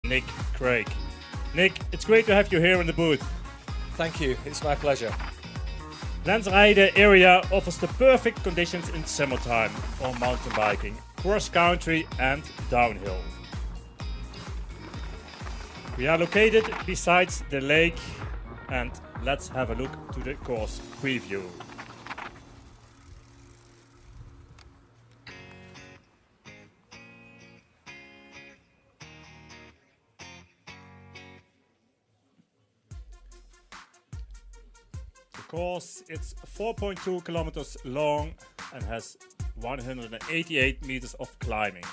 Nick Craig. Nick, it's great to have you here in the booth. Thank you, it's my pleasure. Lenzerheide area offers the perfect conditions in summertime for mountain biking, cross country and downhill. We are located besides the lake, and let's have a look to the course preview. The course, it's 4.2 kilometers long and has 188 meters of climbing.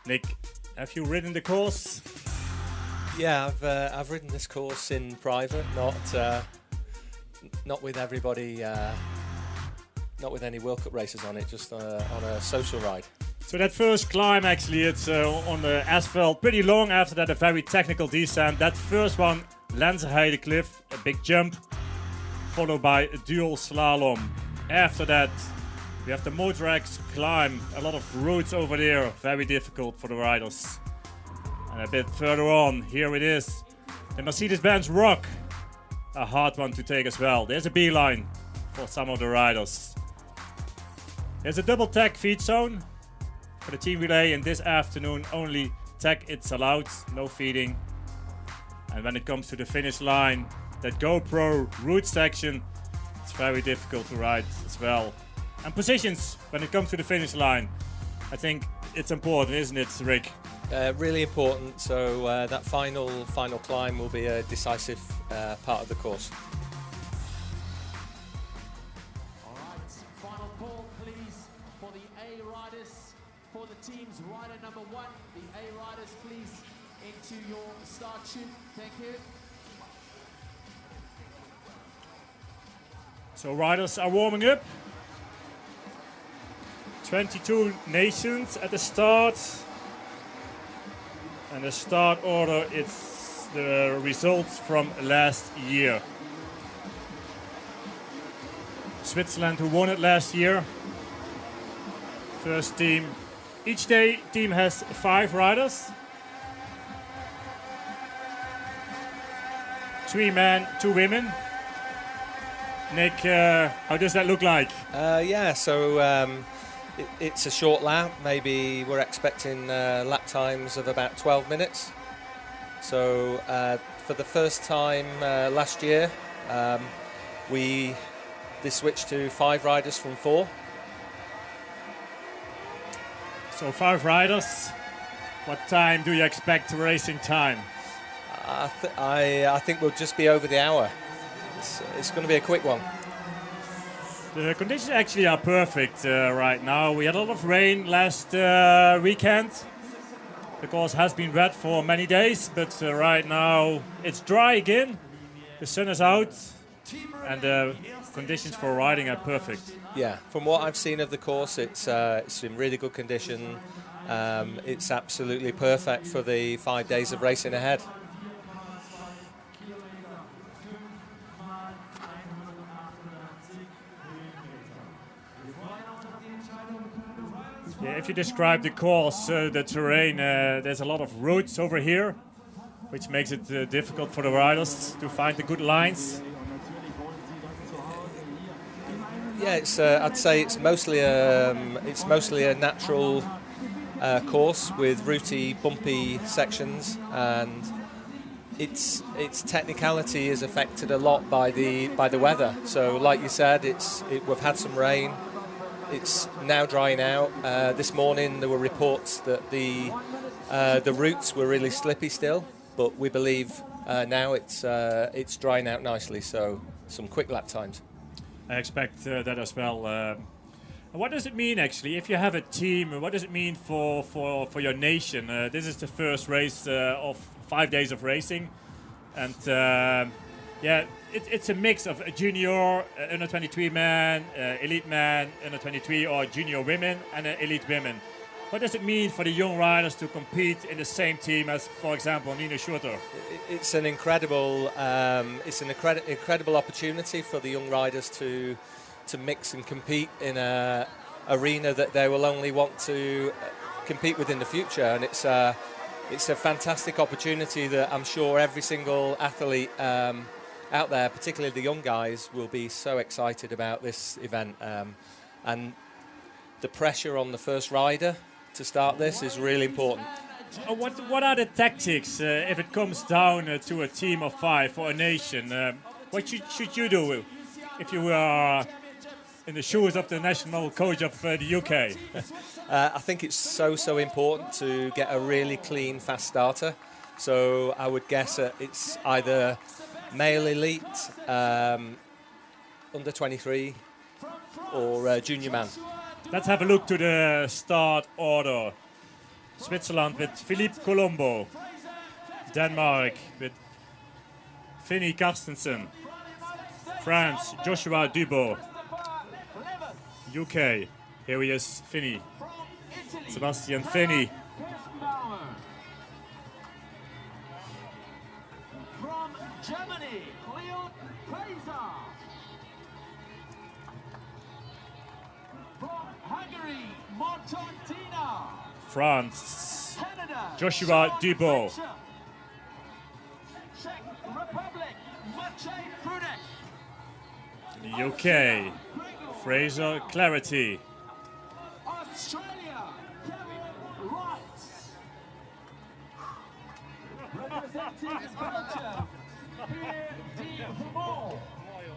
Nick, have you ridden the course? Yeah, I've ridden this course in private, not with everybody, not with any World Cup races on it, just on a social ride. So that first climb, actually, it's on the asphalt, pretty long. After that, a very technical descent. That first one, Lenzerheide cliff, a big jump, followed by a dual slalom. After that, we have the Motorex climb, a lot of routes over there, very difficult for the riders. And a bit further on, here it is, the Mercedes-Benz Rock, a hard one to take as well. There's a beeline for some of the riders. There's a double tag feed zone for the team relay, and this afternoon only tag it's allowed, no feeding. And when it comes to the finish line, that GoPro route section, it's very difficult to ride as well. And positions when it comes to the finish line, I think it's important, isn't it, Rick? Really important. So that final climb will be a decisive part of the course. All right, final call, please, for the A riders, for the team's rider number 1. The A riders, please, into your start chute. Thank you. So riders are warming up. 22 nations at the start. And the start order is the results from last year. Switzerland, who won it last year. First team. Each team has 5 riders. 3 men, 2 women. Nick, how does that look like? Yeah, so it's a short lap. Maybe we're expecting lap times of about 12 minutes. So for the first time last year, they switched to 5 riders from 4. So 5 riders. What time do you expect racing time? I think we'll just be over the hour. It's going to be a quick one. The conditions actually are perfect right now. We had a lot of rain last weekend. The course has been wet for many days, but right now it's dry again. The sun is out and the conditions for riding are perfect. Yeah, from what I've seen of the course, it's in really good condition. It's absolutely perfect for the 5 days of racing ahead. Yeah, if you describe the course, the terrain, there's a lot of routes over here, which makes it difficult for the riders to find the good lines. Yeah, I'd say it's mostly a natural course with rooty, bumpy sections, and its technicality is affected a lot by the weather. So, like you said, we've had some rain. It's now drying out. This morning there were reports that the routes were really slippy still, but we believe now it's drying out nicely. So some quick lap times. I expect that as well. What does it mean actually if you have a team? What does it mean for your nation? This is the first race of 5 days of racing, and yeah, it's a mix of a junior, under 23 man, elite man, under 23, or junior women and elite women. What does it mean for the young riders to compete in the same team as, for example, Nina Schurter? It's an incredible opportunity for the young riders to mix and compete in a arena that they will only want to compete with in the future, and it's a fantastic opportunity that I'm sure every single athlete out there, particularly the young guys, will be so excited about this event. And the pressure on the first rider to start this is really important. What are the tactics if it comes down to a team of 5 for a nation? What should you do if you were in the shoes of the national coach of the UK? I think it's so important to get a really clean, fast starter. So I would guess it's either male elite, under 23, or junior man. Let's have a look to the start order. Switzerland with Philippe Colombo. Denmark with Finny Carstensen. France, Joshua Dubois. UK, here he is, Finny. Sebastian Finny. From Germany, Leon Kaiser. From Hungary, Montantina. France, Canada, Joshua Dubois. Czech Republic, Maciej Prudek. The UK, Fraser Clarity. Australia, Kevin Wright. Representing Belgium, Pierre D. Vermeer.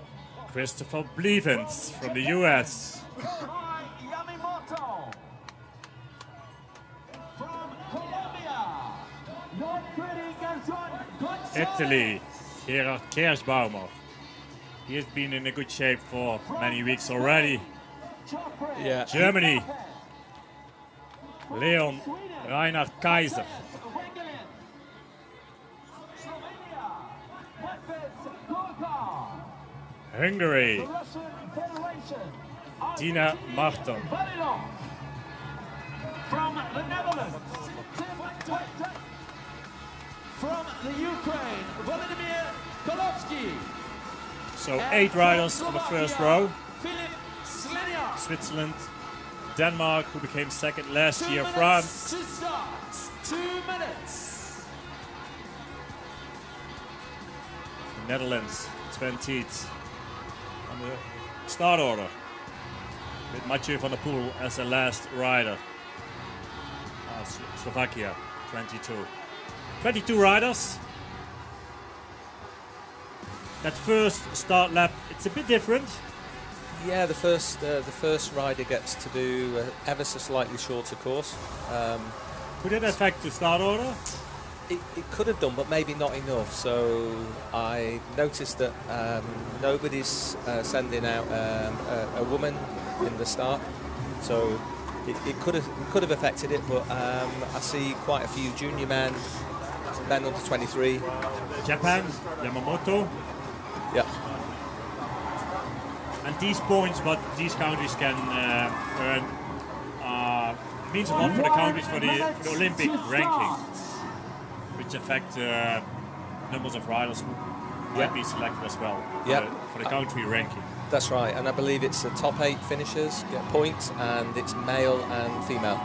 Christopher Blevins from the US. Kai Yamamoto. From Colombia, Nordfriedrich Gonzalez. Italy, Gerard Kersbaumer. He has been in a good shape for many weeks already. Yeah. Germany, Leon Reinhard Kaiser. Hungary, Dina Martin. From the Netherlands, from the Ukraine, Volodymyr Kolovsky. So 8 riders on the first row. Philip Slenia. Switzerland, Denmark, who became second last 2 year, minutes France. to start. 2 minutes. The Netherlands, 20th on the start order. With Mathieu van der Poel as the last rider. Slovakia, 22. 22 riders. That first start lap, it's a bit different. Yeah, the first rider gets to do ever so slightly shorter course. Could it affect the start order? It could have done, but maybe not enough. So I noticed that nobody's sending out a woman in the start. So it could have affected it, but I see quite a few junior men under 23. Japan, Yamamoto. Yeah. And these points, what these countries can earn, means a lot for the countries for the Olympic ranking, which affect numbers of riders who might be selected as well for the country ranking. That's right, and I believe it's the top 8 finishers get points, and it's male and female.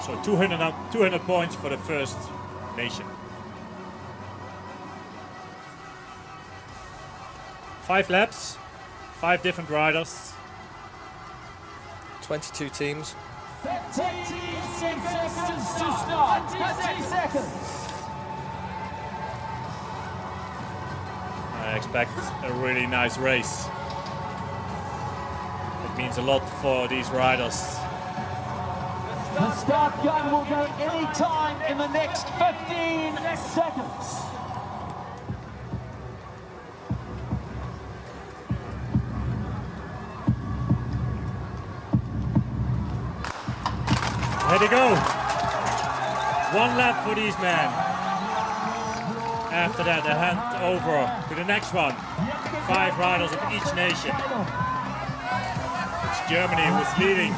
So 200 points for the first nation. 5 laps, 5 different riders. 22 teams. 30 seconds to start. 30 seconds. I expect a really nice race. It means a lot for these riders. The start gun will go any time in the next 15 seconds. There they go. 1 lap for these men. After that, they hand over to the next one. 5 riders of each nation. It's Germany who is leading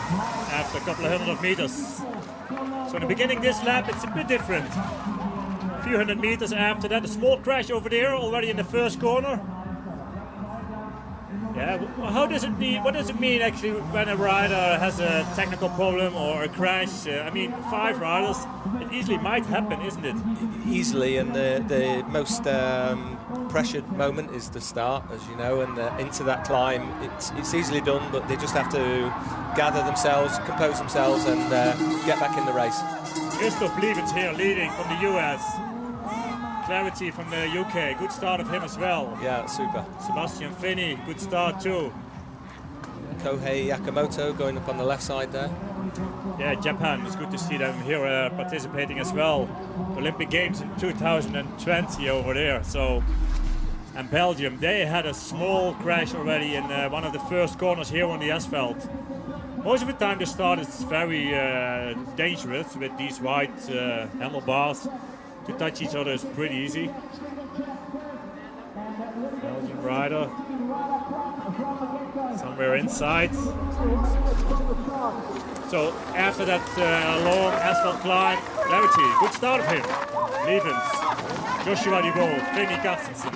after a couple of hundred meters. So in the beginning, this lap, it's a bit different. A few hundred meters after that, a small crash over there, already in the first corner. Yeah, what does it mean actually when a rider has a technical problem or a crash? I mean, 5 riders, It easily might happen, isn't it? Easily, and the most pressured moment is the start, as you know, and into that climb. It's easily done, but they just have to gather themselves, compose themselves, and get back in the race. Christoph Lievens here leading from the US. Clarity from the UK. Good start of him as well. Yeah, super. Sebastian Finney, good start too. Kohei Yakamoto going up on the left side there. Yeah, Japan, it's good to see them here participating as well. Olympic Games in 2020 over there. So, and Belgium, they had a small crash already in one of the first corners here on the asphalt. Most of the time the start is very dangerous with these wide handlebars. To touch each other is pretty easy. Belgian rider somewhere inside. So after that long asphalt climb, Clarity, good start of him. Lievens, Joshua Dubois, Vinnie Carstensen.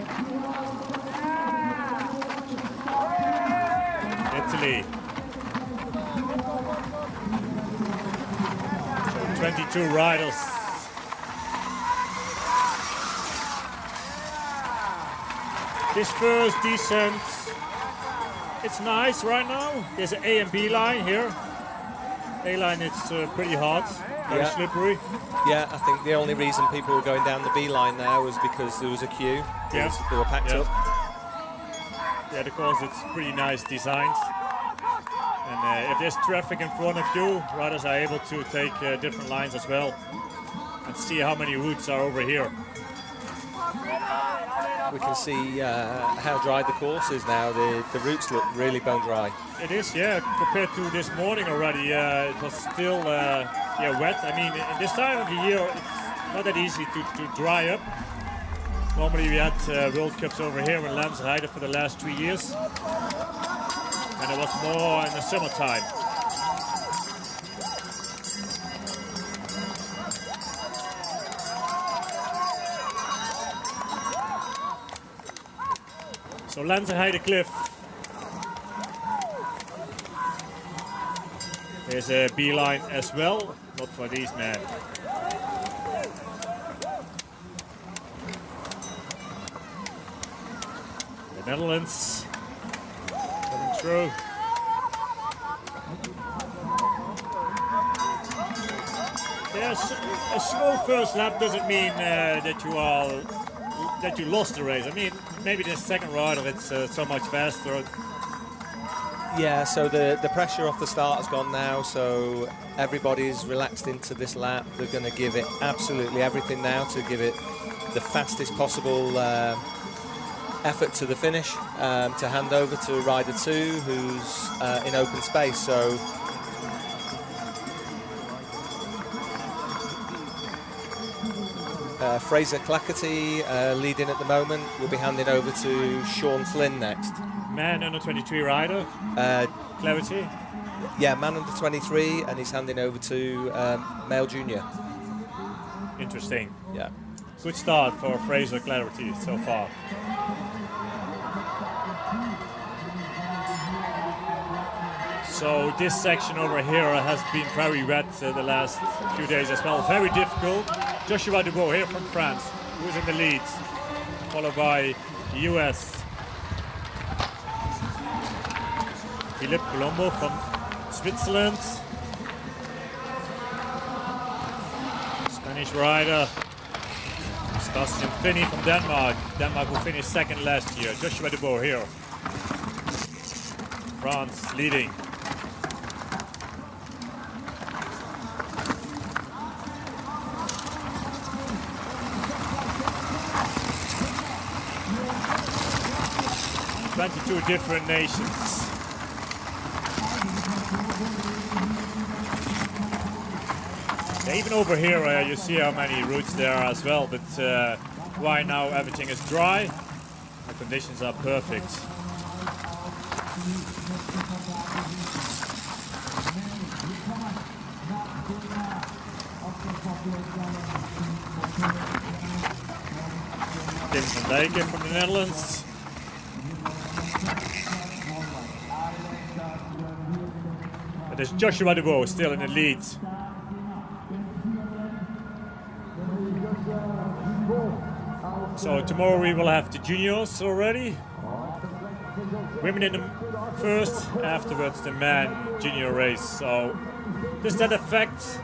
Italy. So 22 riders. This first descent, it's nice right now. There's an A and B line here. A line, it's pretty hard, very slippery. Yeah, I think the only reason people were going down the B line there was because there was a queue. They were packed up. Yeah, of course, it's pretty nice designs. And if there's traffic in front of you, riders are able to take different lines as well and see how many routes are over here. We can see how dry the course is now. The routes look really bone dry. It is, yeah, compared to this morning already. It was still wet. I mean, in this time of the year, it's not that easy to dry up. Normally we had World Cups over here in Lenzerheide for the last 3 years. And it was more in the summertime. So Lenzerheide Cliff. There's a B line as well, not for these men. The Netherlands coming through. Yes, a slow first lap doesn't mean that you lost the race. I mean, maybe the second rider it's so much faster. Yeah, so the pressure off the start has gone now, so everybody's relaxed into this lap. They're going to give it absolutely everything now to give it the fastest possible effort to the finish, to hand over to rider 2 who's in open space. So Fraser Clackerty leading at the moment. Will be handing over to Sean Flynn next. Man under 23 rider, Clarity. Yeah, man under 23, and he's handing over to male junior. Interesting. Yeah. Good start for Fraser Clarity so far. So this section over here has been very wet the last few days as well. Very difficult. Joshua Dubois here from France, who's in the lead, followed by the US. Philippe Colombo from Switzerland. Spanish rider. Sebastian Finney from Denmark. Denmark who finished second last year. Joshua Dubois here. France leading. Two different nations. Yeah, even over here you see how many routes there are as well, but right now everything is dry. The conditions are perfect. Tim van Dijken from the Netherlands. There's Joshua Dubois still in the lead. So tomorrow we will have the juniors already. Women in the first, afterwards the men junior race. So does that affect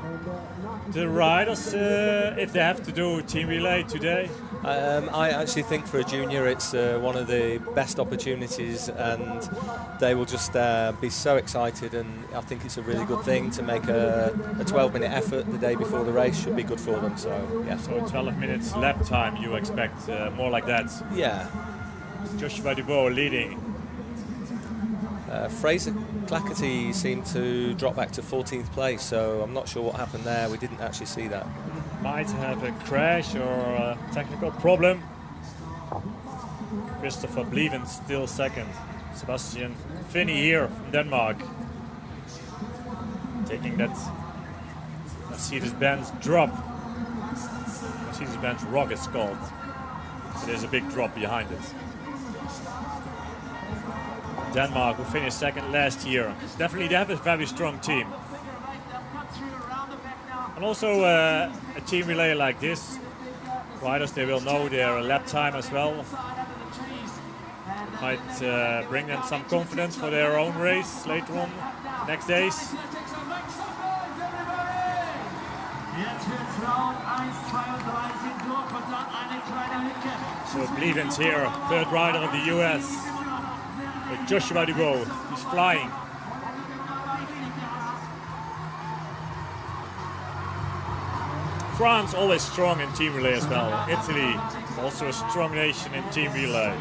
the riders if they have to do team relay today? I actually think for a junior it's one of the best opportunities, and they will just be so excited, and I think it's a really good thing to make a 12-minute effort the day before the race. Should be good for them. So yeah. So 12 minutes lap time you expect, more like that? Yeah. Joshua Dubois leading. Fraser Clackerty seemed to drop back to 14th place, so I'm not sure what happened there. We didn't actually see that. Might have a crash or a technical problem. Christopher Bleven still second. Sebastian Finney here from Denmark. Taking that Mercedes-Benz drop. Mercedes-Benz Rock is called. There's a big drop behind it. Denmark, who finished second last year. Definitely they have a very strong team. And also a team relay like this, riders, they will know their lap time as well. Might bring them some confidence for their own race later on, next days. So Bleven's here, third rider of the US. With Joshua Dubois, he's flying. France always strong in team relay as well. Italy, also a strong nation in team relay.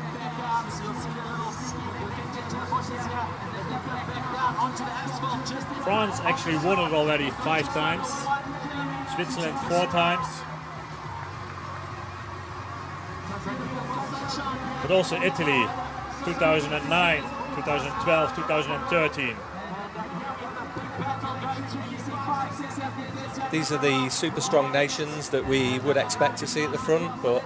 France actually won it already 5 times. Switzerland 4 times. But also Italy, 2009, 2012, 2013. These are the super strong nations that we would expect to see at the front, but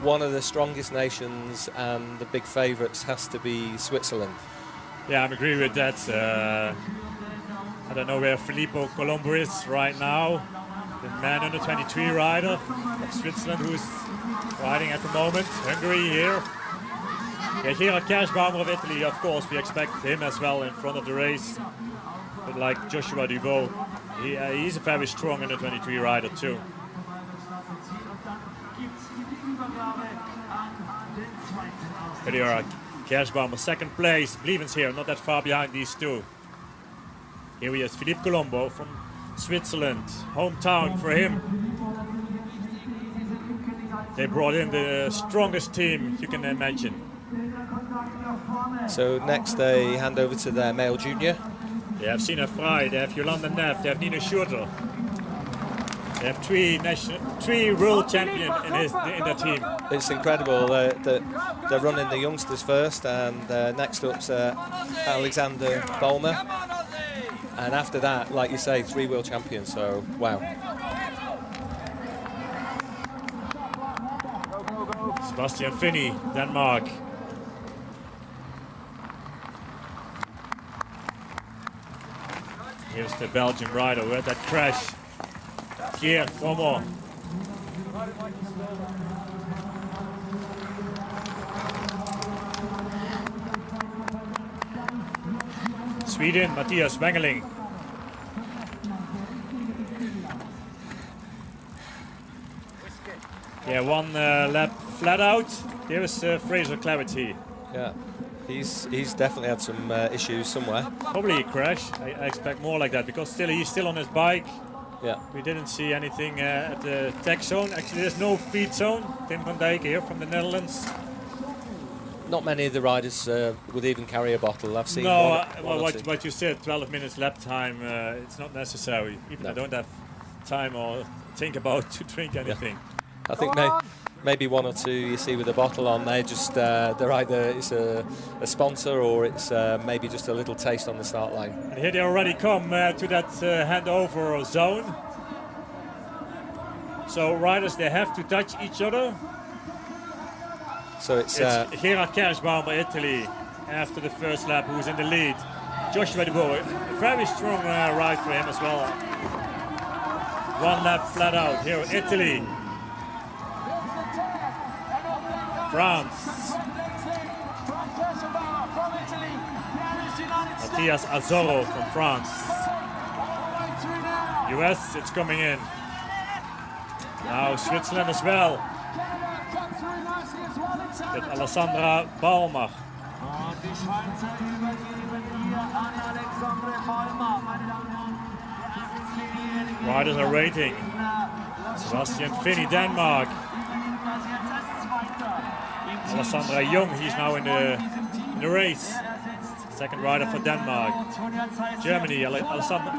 one of the strongest nations and the big favourites has to be Switzerland. Yeah, I agree with that. I don't know where Filippo Colombo is right now. The man under 23 rider of Switzerland who's riding at the moment. Hungary here. Yeah, Gerard Kerschbaumer of Italy, of course, we expect him as well in front of the race. But like Joshua Dubois, he's a very strong under 23 rider too. But here are Kerschbaumer, second place. Bleven's here, not that far behind these two. Here he is, Philippe Colombo from Switzerland, hometown for him. They brought in the strongest team you can imagine. So next they hand over to their male junior. They have Sina Frey, they have Jolanda Neff, they have Nina Schurter. They have three world champions in their team. It's incredible that they're running the youngsters first, and next up's Alexander Bolmer. And after that, like you say, 3 world champions, so wow. Sebastian Finney, Denmark. Here's the Belgian rider who had that crash. Pierre Frommer. Sweden, Matthias Wengeling. Yeah, 1 lap flat out. There is Fraser Clarity. Yeah, he's definitely had some issues somewhere. Probably a crash. I expect more like that because he's still on his bike. Yeah. We didn't see anything at the tech zone. Actually, there's no feed zone. Tim van Dijk here from the Netherlands. Not many of the riders would even carry a bottle. I've seen No, one what you said, 12 minutes lap time, it's not necessary. Even I don't have time or think about to drink anything. Yeah. I think maybe 1 or 2 you see with a bottle on. They just they're either it's a sponsor or it's maybe just a little taste on the start line. And here they already come to that handover zone. So riders, they have to touch each other. So it's Gerard Kerschbaumer, Italy, after the first lap, who's in the lead. Joshua Dubois, a very strong ride for him as well. 1 lap flat out. Here, Italy. France. Mattias Azzoro from France. US, it's coming in. Now Switzerland as well. With Alessandra Balmer. Riders are rating. Sebastian Finney, Denmark. Alessandra Jung, he's now in the race. Second rider for Denmark. Germany, Alessandra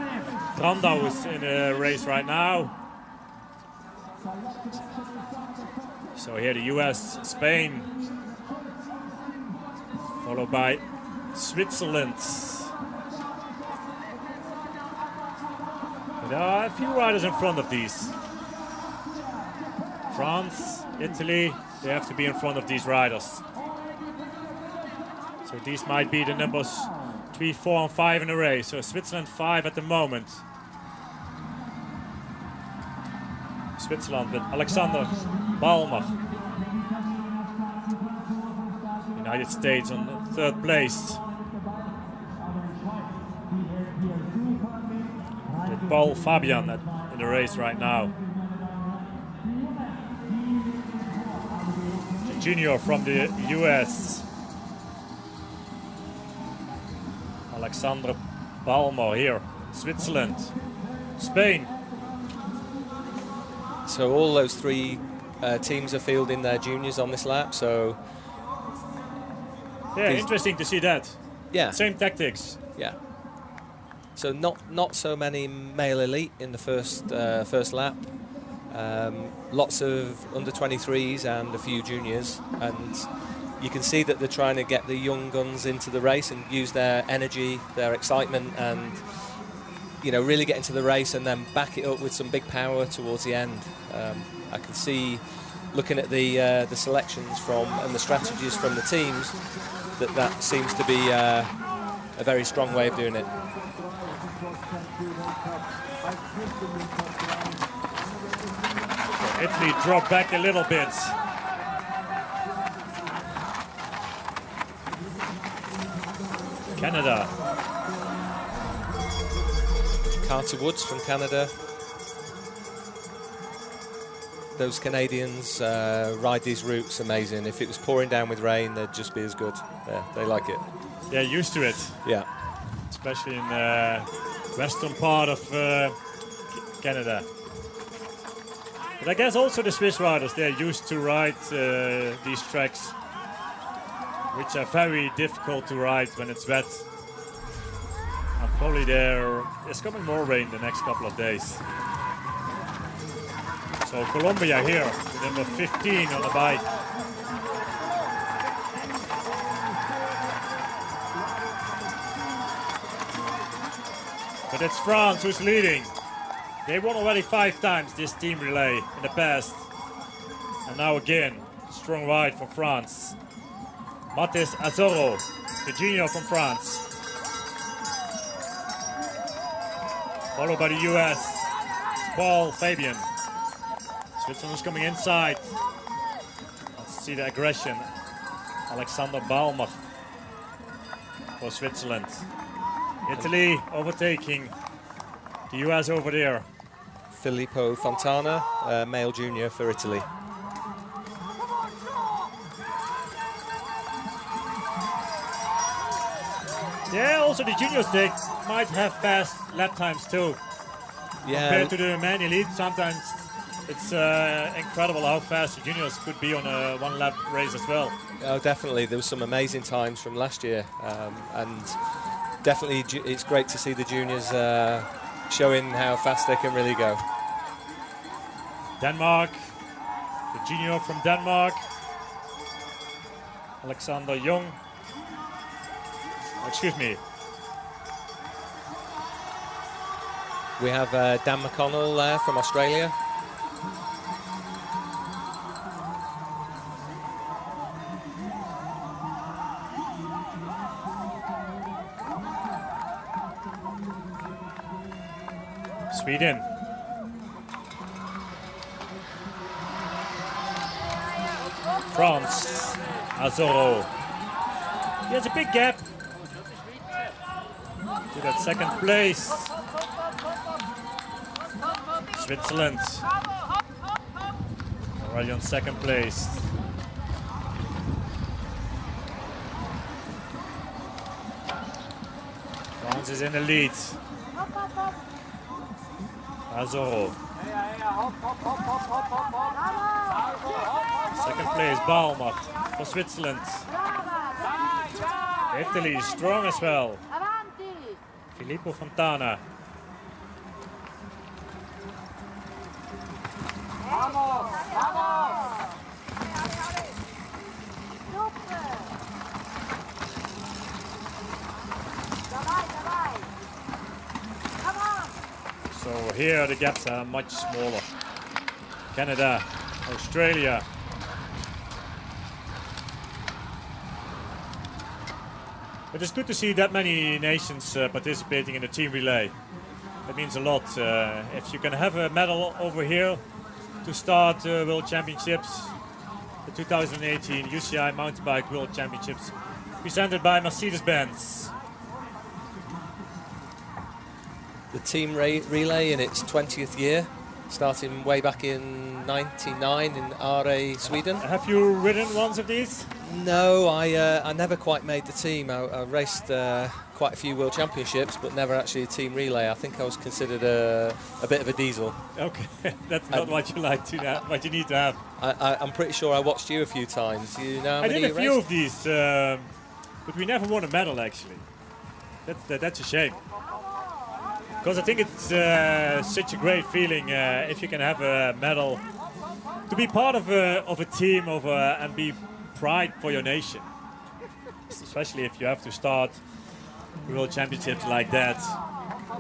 Brandau is in the race right now. So here the US, Spain, followed by Switzerland. There are a few riders in front of these. France, Italy, they have to be in front of these riders. So these might be the numbers 3, 4, and 5 in the race. So Switzerland 5 at the moment. Switzerland with Alexander Balmer. United States on the 3rd place. With Paul Fabian in the race right now. The junior from the US. Alexander Balmer here, Switzerland, Spain. So all those 3 teams are fielding their juniors on this lap. So yeah, interesting to see that. Yeah, same tactics. Yeah. So not so many male elite in the first lap. Lots of under 23s and a few juniors, and you can see that they're trying to get the young guns into the race and use their energy, their excitement, and really get into the race and then back it up with some big power towards the end. I can see, looking at the selections and the strategies from the teams, that seems to be a very strong way of doing it. Italy dropped back a little bit. Canada. Carter Woods from Canada. Those Canadians ride these routes amazing. If it was pouring down with rain, they'd just be as good. Yeah, they like it. They're used to it. Yeah. Especially in the western part of Canada. But I guess also the Swiss riders, they're used to ride these tracks, which are very difficult to ride when it's wet. And probably there's coming more rain the next couple of days. So Colombia here, with number 15 on the bike. But it's France who's leading. They won already 5 times this team relay in the past. And now again, strong ride for France. Mattias Azzoro, the junior from France. Followed by the US, Paul Fabian. Switzerland is coming inside. Let's see the aggression. Alexander Balmer for Switzerland. Italy overtaking the US over there. Filippo Fontana, male junior for Italy. Yeah, also the juniors, they might have fast lap times too. Yeah. Compared to the man elite, sometimes it's incredible how fast the juniors could be on a 1 lap race as well. Oh, definitely. There was some amazing times from last year, and definitely it's great to see the juniors showing how fast they can really go. Denmark, the junior from Denmark, Alexander Jung. Excuse me. We have Dan McConnell there from Australia. France, Azoro. He has a big gap to that second place. Switzerland already on second place. France is in the lead. Azoro. Second place, Balmer for Switzerland. Italy strong as well. Filippo Fontana. So here the gaps are much smaller. Canada, Australia. But it's good to see that many nations participating in the team relay. That means a lot. If you can have a medal over here to start World Championships, the 2018 UCI Mountain Bike World Championships, presented by Mercedes-Benz. The team relay in its 20th year, starting way back in '99 in Are, Sweden. Have you ridden ones of these? No, I never quite made the team. I raced quite a few World Championships, but never actually a team relay. I think I was considered a bit of a diesel. Okay, that's not what you like to have, what you need to have. I'm pretty sure I watched you a few times. You know how I many did a you few raced? of these, but we never won a medal actually. That's a shame. Because I think it's such a great feeling if you can have a medal, to be part of a team and be pride for your nation. Especially if you have to start World Championships like that.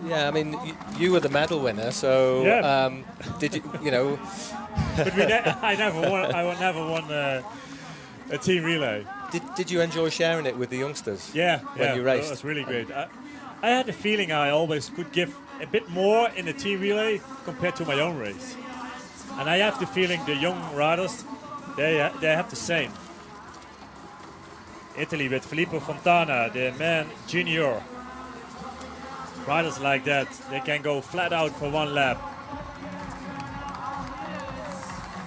Yeah, I mean, you were the medal winner, so Yeah. did you? You know. But I never won a team relay. Did you enjoy sharing it with the youngsters? Yeah, when you raced? It was really great. I had the feeling I always could give a bit more in the team relay compared to my own race. And I have the feeling the young riders, they have the same. Italy with Filippo Fontana, the man junior. Riders like that, they can go flat out for one lap.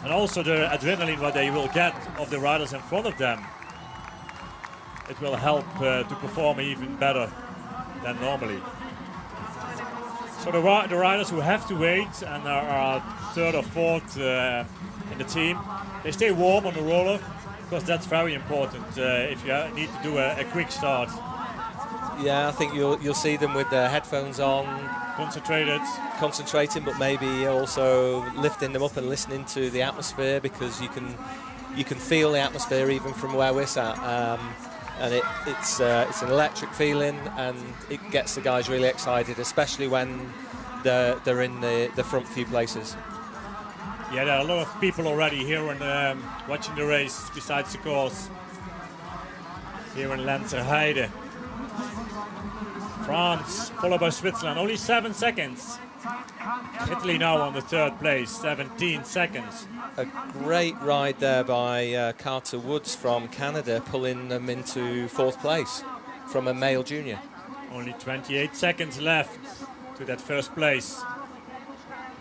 And also the adrenaline what they will get of the riders in front of them. It will help to perform even better than normally. So the riders who have to wait and are third or fourth in the team, they stay warm on the roller because that's very important if you need to do a quick start. Yeah, I think you'll see them with their headphones on, concentrating, but maybe also lifting them up and listening to the atmosphere, because you can feel the atmosphere even from where we're sat. And it's an electric feeling, and it gets the guys really excited, especially when they're in the front few places. Yeah, there are a lot of people already here and watching the race besides the course. Here in Lenzerheide. France, followed by Switzerland, only 7 seconds. Italy now on the third place, 17 seconds. A great ride there by Carter Woods from Canada, pulling them into fourth place from a male junior. Only 28 seconds left to that first place.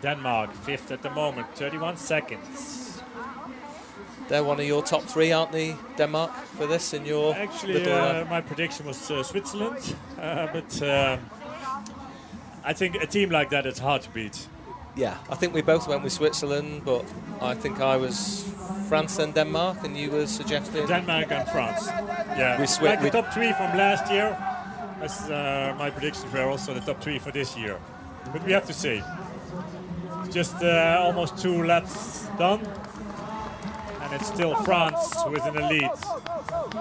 Denmark, fifth at the moment, 31 seconds. They're one of your top three, aren't they, Denmark, for this in your Actually, little, my prediction was Switzerland, but I think a team like that is hard to beat. Yeah, I think we both went with Switzerland, but I think I was France and Denmark, and you were suggesting Denmark and France. Yeah, like the top three from last year. As my predictions were also the top three for this year. But we have to see. Just almost 2 laps done. And it's still France who is in the lead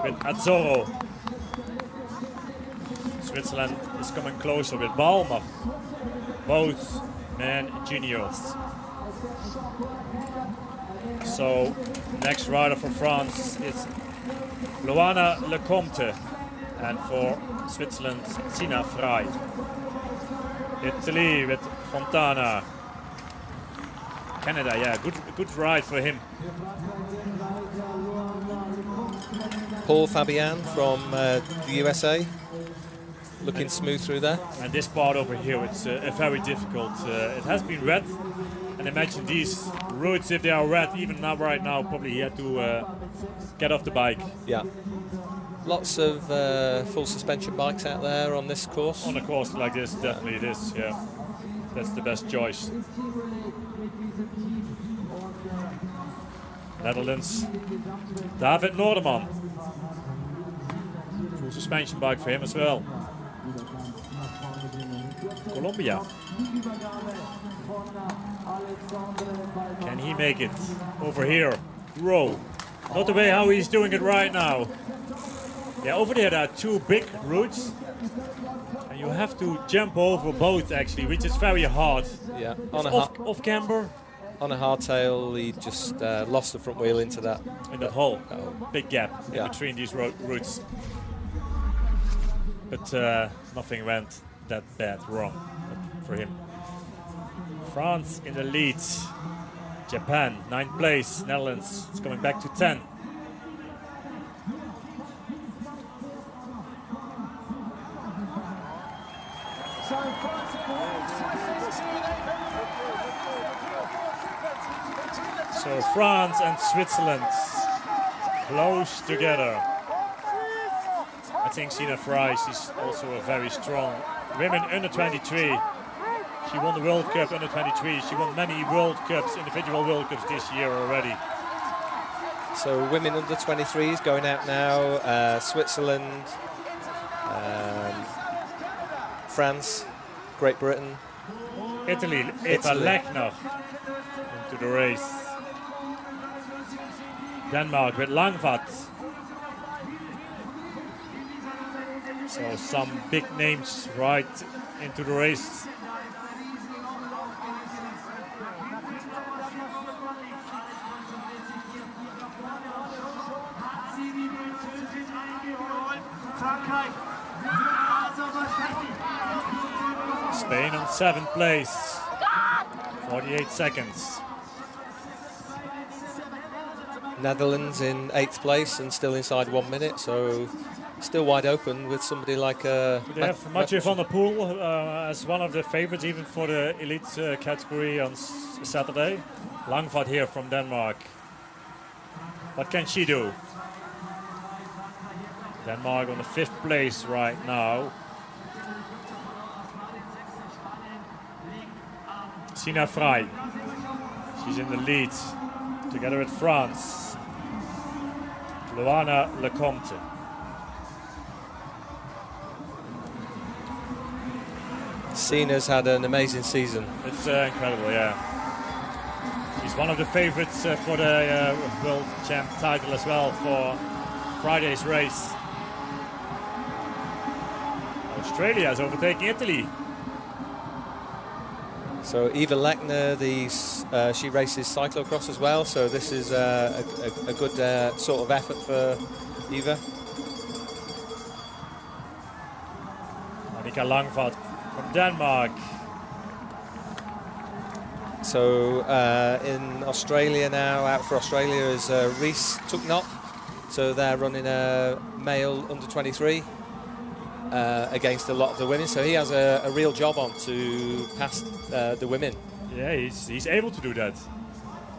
with Azzurro. Switzerland is coming closer with Balmer. Both men juniors. So next rider for France is Loana Lecomte, and for Switzerland Sina Frey. Italy with Fontana. Canada, yeah, good ride for him. Paul Fabian from the USA, looking smooth through there. And this part over here, it's very difficult. It has been red, and imagine these roads, if they are red, even now, right now, probably he had to get off the bike. Yeah. Lots of full suspension bikes out there on this course. On a course like this, definitely it is, yeah. That's the best choice. Netherlands, David Noorderman. Full suspension bike for him as well. Colombia. Can he make it over here? Row. Not the way how he's doing it right now. Yeah, over there are two big roots. And you have to jump over both actually, which is very hard. Yeah, Off camber. On a hardtail, he just lost the front wheel into that. In that hole. Big gap Yeah. between these roots. But nothing went that bad wrong for him. France in the lead. Japan, 9th place. Netherlands is coming back to 10. So France and Switzerland close together. I think Sina Fry, she's also a very strong women under 23. She won the World Cup under 23. She won many World Cups, individual World Cups this year already. So women under 23s going out now. Switzerland, France, Great Britain. Italy, Eva Lechner into the race. Denmark with Langvad. So some big names right into the race. Spain on 7th place, 48 seconds. Netherlands in 8th place and still inside 1 minute, so still wide open with somebody like... They have Mathieu van der Poel as one of the favorites even for the elite category on Saturday. Langvad here from Denmark. What can she do? Denmark on the 5th place right now. Sina Fry, she's in the lead, together with France. Luana Lecomte. Sina's had an amazing season. It's incredible, yeah. She's one of the favorites for the World Champ title as well for Friday's race. Australia is overtaking Italy. So Eva Lechner, she races cyclocross as well, so this is a good sort of effort for Eva. Annika Langvad from Denmark. So in Australia now, out for Australia is Reese Tucknott. So they're running a male under 23 against a lot of the women. So he has a real job on to pass the women. Yeah, he's able to do that.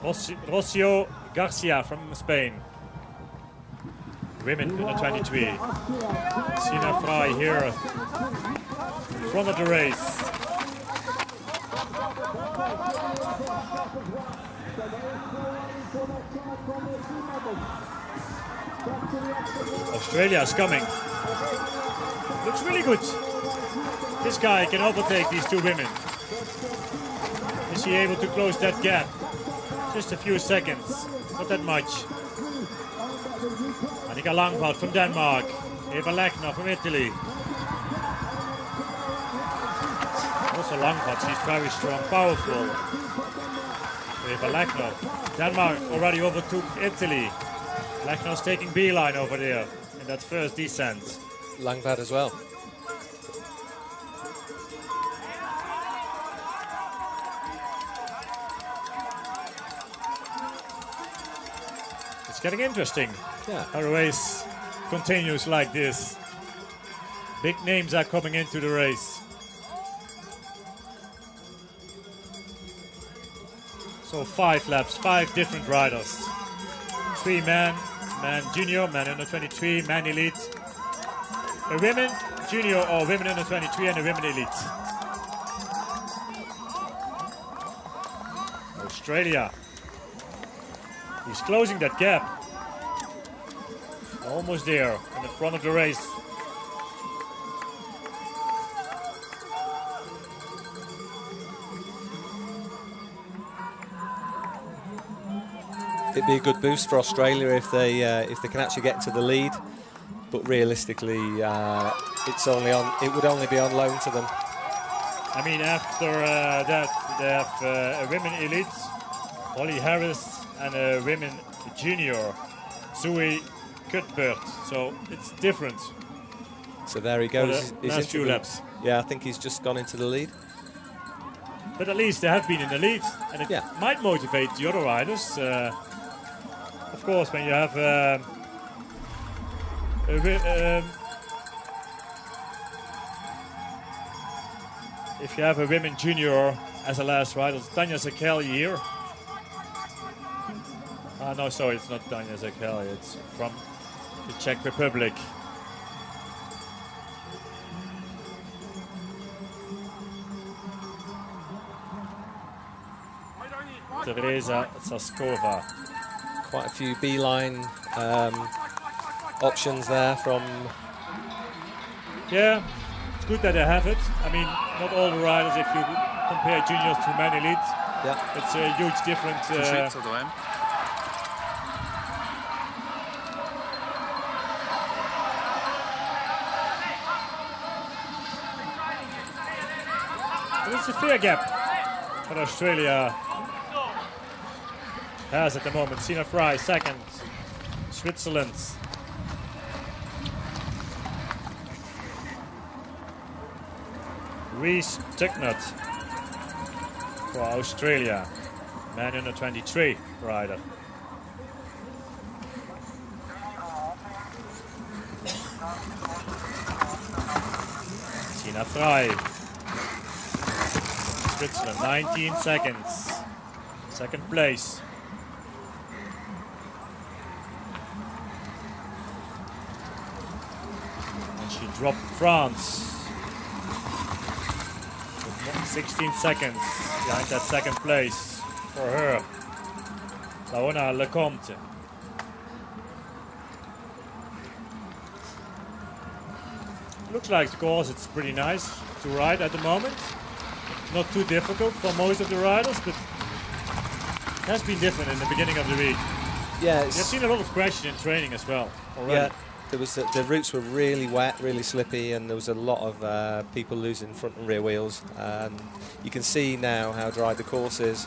Rocio Garcia from Spain. Women under 23. Sina Fry here in front of the race. Australia is coming. Looks really good. This guy can overtake these two women. Is he able to close that gap? Just a few seconds, not that much. Annika Langvad from Denmark. Eva Lechner from Italy. Also Langvad, she's very strong, powerful. Eva Lechner. Denmark already overtook Italy. Lechner's taking beeline over there in that first descent. Langvad as well. It's getting interesting. Yeah. A race continues like this. Big names are coming into the race. So 5 laps, 5 different riders. 3 men, man junior, man under 23, man elite. A women junior or women under 23 and a women elite. Australia. He's closing that gap. Almost there in the front of the race. It'd be a good boost for Australia if they can actually get into the lead, but realistically, it would only be on loan to them. I mean, after that, they have a women elite, Holly Harris, and a women junior, Zoe Cuthbert. So it's different. So there he goes. For the last few laps. Yeah, I think he's just gone into the lead. But at least they have been in the lead, and it might motivate the other riders. Of course, when you have if you have a women junior as a last rider, it's Tanya Zakel here. No, sorry, it's not Tanya Zakel. It's from the Czech Republic. Teresa Saskova. Quite a few beeline options there from. Yeah, it's good that they have it. I mean, not all the riders, if you compare juniors to men elite, it's a huge difference. But it's a fair gap that Australia has at the moment. Sina Fry second, Switzerland. Reese Tucknut for Australia, man under 23 rider. Sina Fry, Switzerland, 19 seconds, second place. And she dropped France. 16 seconds behind that second place for her. Laona Lecomte. Looks like the course it's pretty nice to ride at the moment. Not too difficult for most of the riders, but it has been different in the beginning of the week. Yeah, I've seen a lot of crashing in training as well already. Yeah, there was the routes were really wet, really slippy, and there was a lot of people losing front and rear wheels. And you can see now how dry the course is.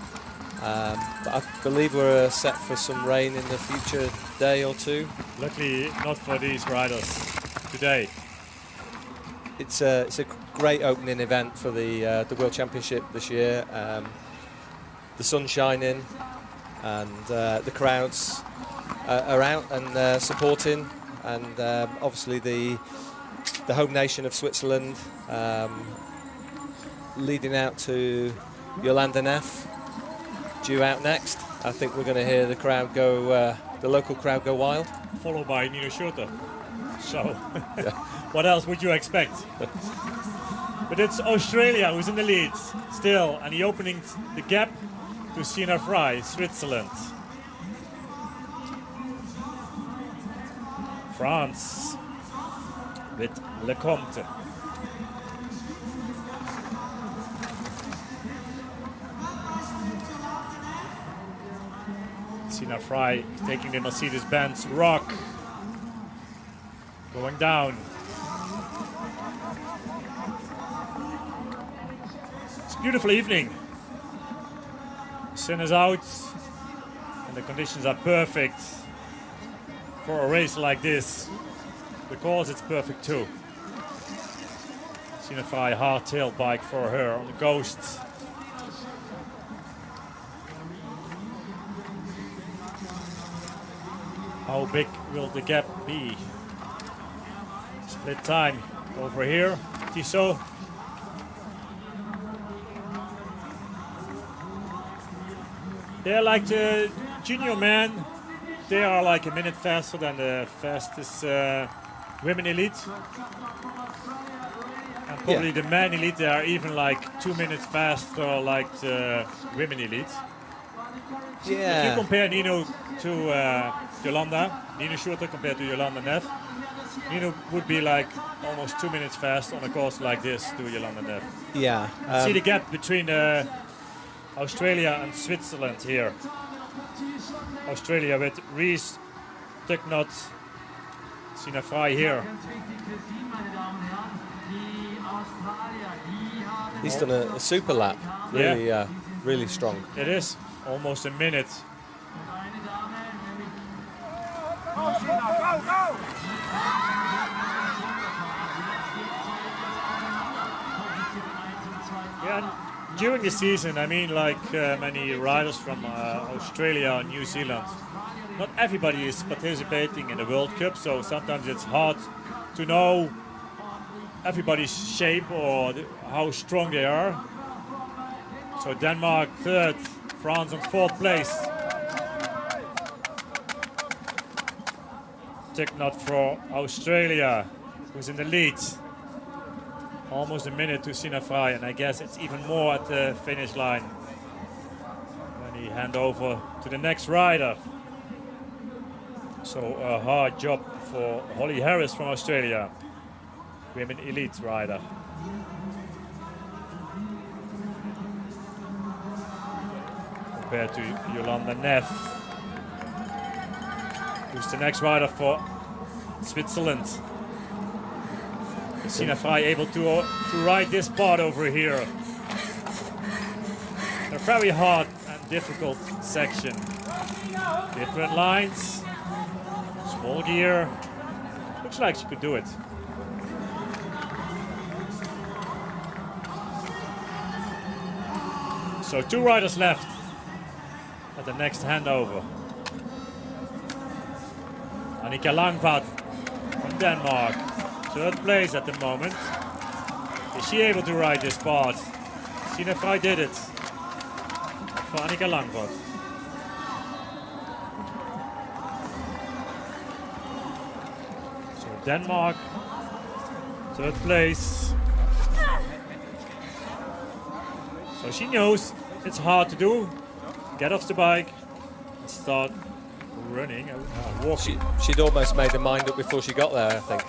But I believe we're set for some rain in the future day or two. Luckily, not for these riders today. It's a great opening event for the World Championship this year. The sun's shining, and the crowds are out and supporting. And obviously the home nation of Switzerland leading out to Jolanda Neff, due out next. I think we're going to hear the crowd go, the local crowd go wild. Followed by Nino Schurter. So, what else would you expect? But it's Australia who's in the lead still, and he opening the gap to Sina Fry, Switzerland. France with Lecomte. Sina Fry taking the Mercedes-Benz Rock. Going down. It's a beautiful evening. The sun is out and the conditions are perfect for a race like this. The course is perfect too. Sina Fry hardtail bike for her on the Ghost. How big will the gap be? Split time over here. Tissot. They're like the junior men. They are like a minute faster than the fastest women elite. And probably the men elite, they are even like 2 minutes faster like the women elite. Yeah. If you compare Nino to Jolanda, Nino shorter compared to Jolanda Neff, Nino would be like almost 2 minutes fast on a course like this to Jolanda Neff. Yeah. See the gap between Australia and Switzerland here. Australia with Rees, Tucknott, Sina Fry here. He's done a super lap. Really, really strong. It is almost a minute. Yeah, and during the season, I mean, like many riders from Australia and New Zealand, not everybody is participating in the World Cup, so sometimes it's hard to know everybody's shape or how strong they are. So Denmark third, France on fourth place. Tucknott for Australia, who's in the lead. Almost a minute to Sina Fry, and I guess it's even more at the finish line when he hand over to the next rider. So a hard job for Holly Harris from Australia, women elite rider. Compared to Jolanda Neff, who's the next rider for Switzerland. Sina Fry able to ride this part over here. A very hard and difficult section. Different lines, small gear. Looks like she could do it. So 2 riders left at the next handover. Annika Langvad from Denmark, 3rd place at the moment. Is she able to ride this part? Sina Fry did it for Annika Langvad. So Denmark, 3rd place. So she knows it's hard to do. Get off the bike and start running, walking. She'd almost made her mind up before she got there, I think.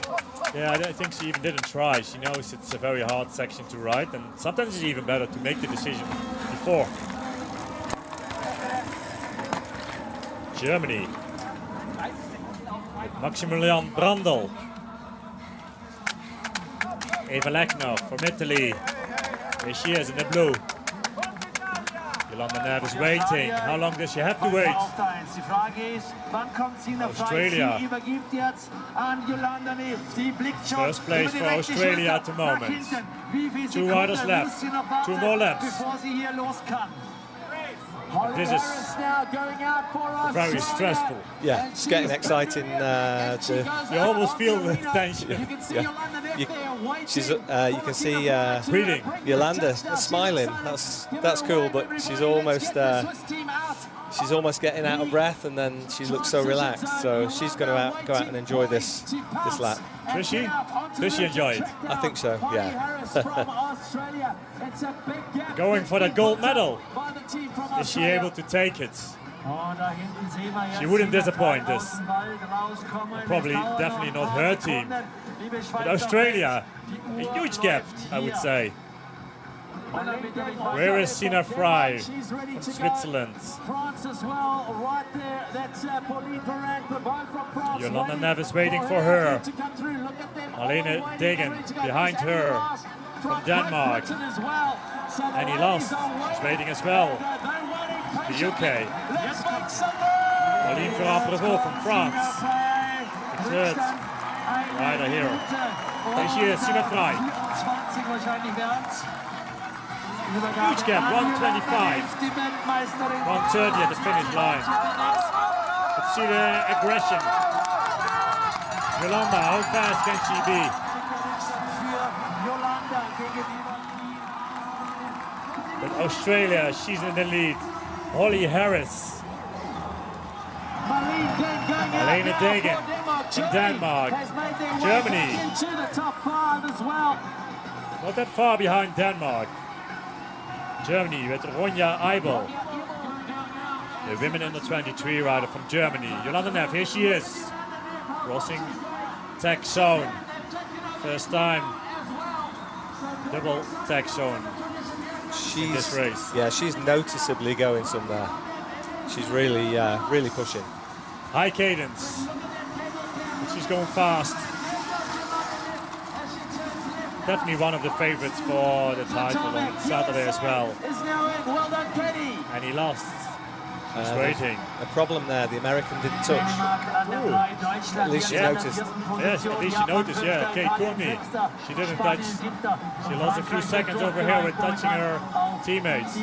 Yeah, I think she even didn't try. She knows it's a very hard section to ride, and sometimes it's even better to make the decision before. Germany. Maximilian Brandl. Eva Lechner from Italy. Here she is in the blue. Jolanda Neff is waiting. How long does she have to wait? Australia. First place for Australia at the moment. 2 riders left. 2 more laps. This is very stressful. Yeah, it's getting exciting. You almost feel the tension. You can see Breathing. Yolanda smiling. That's cool, but she's almost getting out of breath, and then she looks so relaxed. So she's going to go out and enjoy this lap. Does she? Does she enjoy it? I think so. Yeah. Going for the gold medal. Is she able to take it? She wouldn't disappoint us. Probably, definitely not her team. But Australia, a huge gap, I would say. Where is Sina Fry from Switzerland? Jolanda Neff is waiting for her. Marlene Degen behind her from Denmark. Annie Last is waiting as well. The UK. Pauline Ferrand-Prévot from France. The 3rd rider here. There she is, Sina Fry. Huge gap, 125. 130 at the finish line. Let's see the aggression. Jolanda, how fast can she be? Australia, she's in the lead. Holly Harris. Marlene Degen from Denmark. Germany. Into the top 5 as well. Not that far behind Denmark. Germany with Ronja Eibel. The women under 23 rider from Germany. Jolanda Neff, here she is. Crossing tag zone. First time double tag zone in this race. Yeah, she's noticeably going somewhere. She's really, really pushing. High cadence. But she's going fast. Definitely one of the favorites for the title on Saturday as well. Is now in. Well done, Katie. And he lost. She's waiting. A problem there. The American didn't touch. At least she noticed. Yes, at least she noticed, yeah. Kate Courtney, she didn't touch. She lost a few seconds over here with touching her teammates.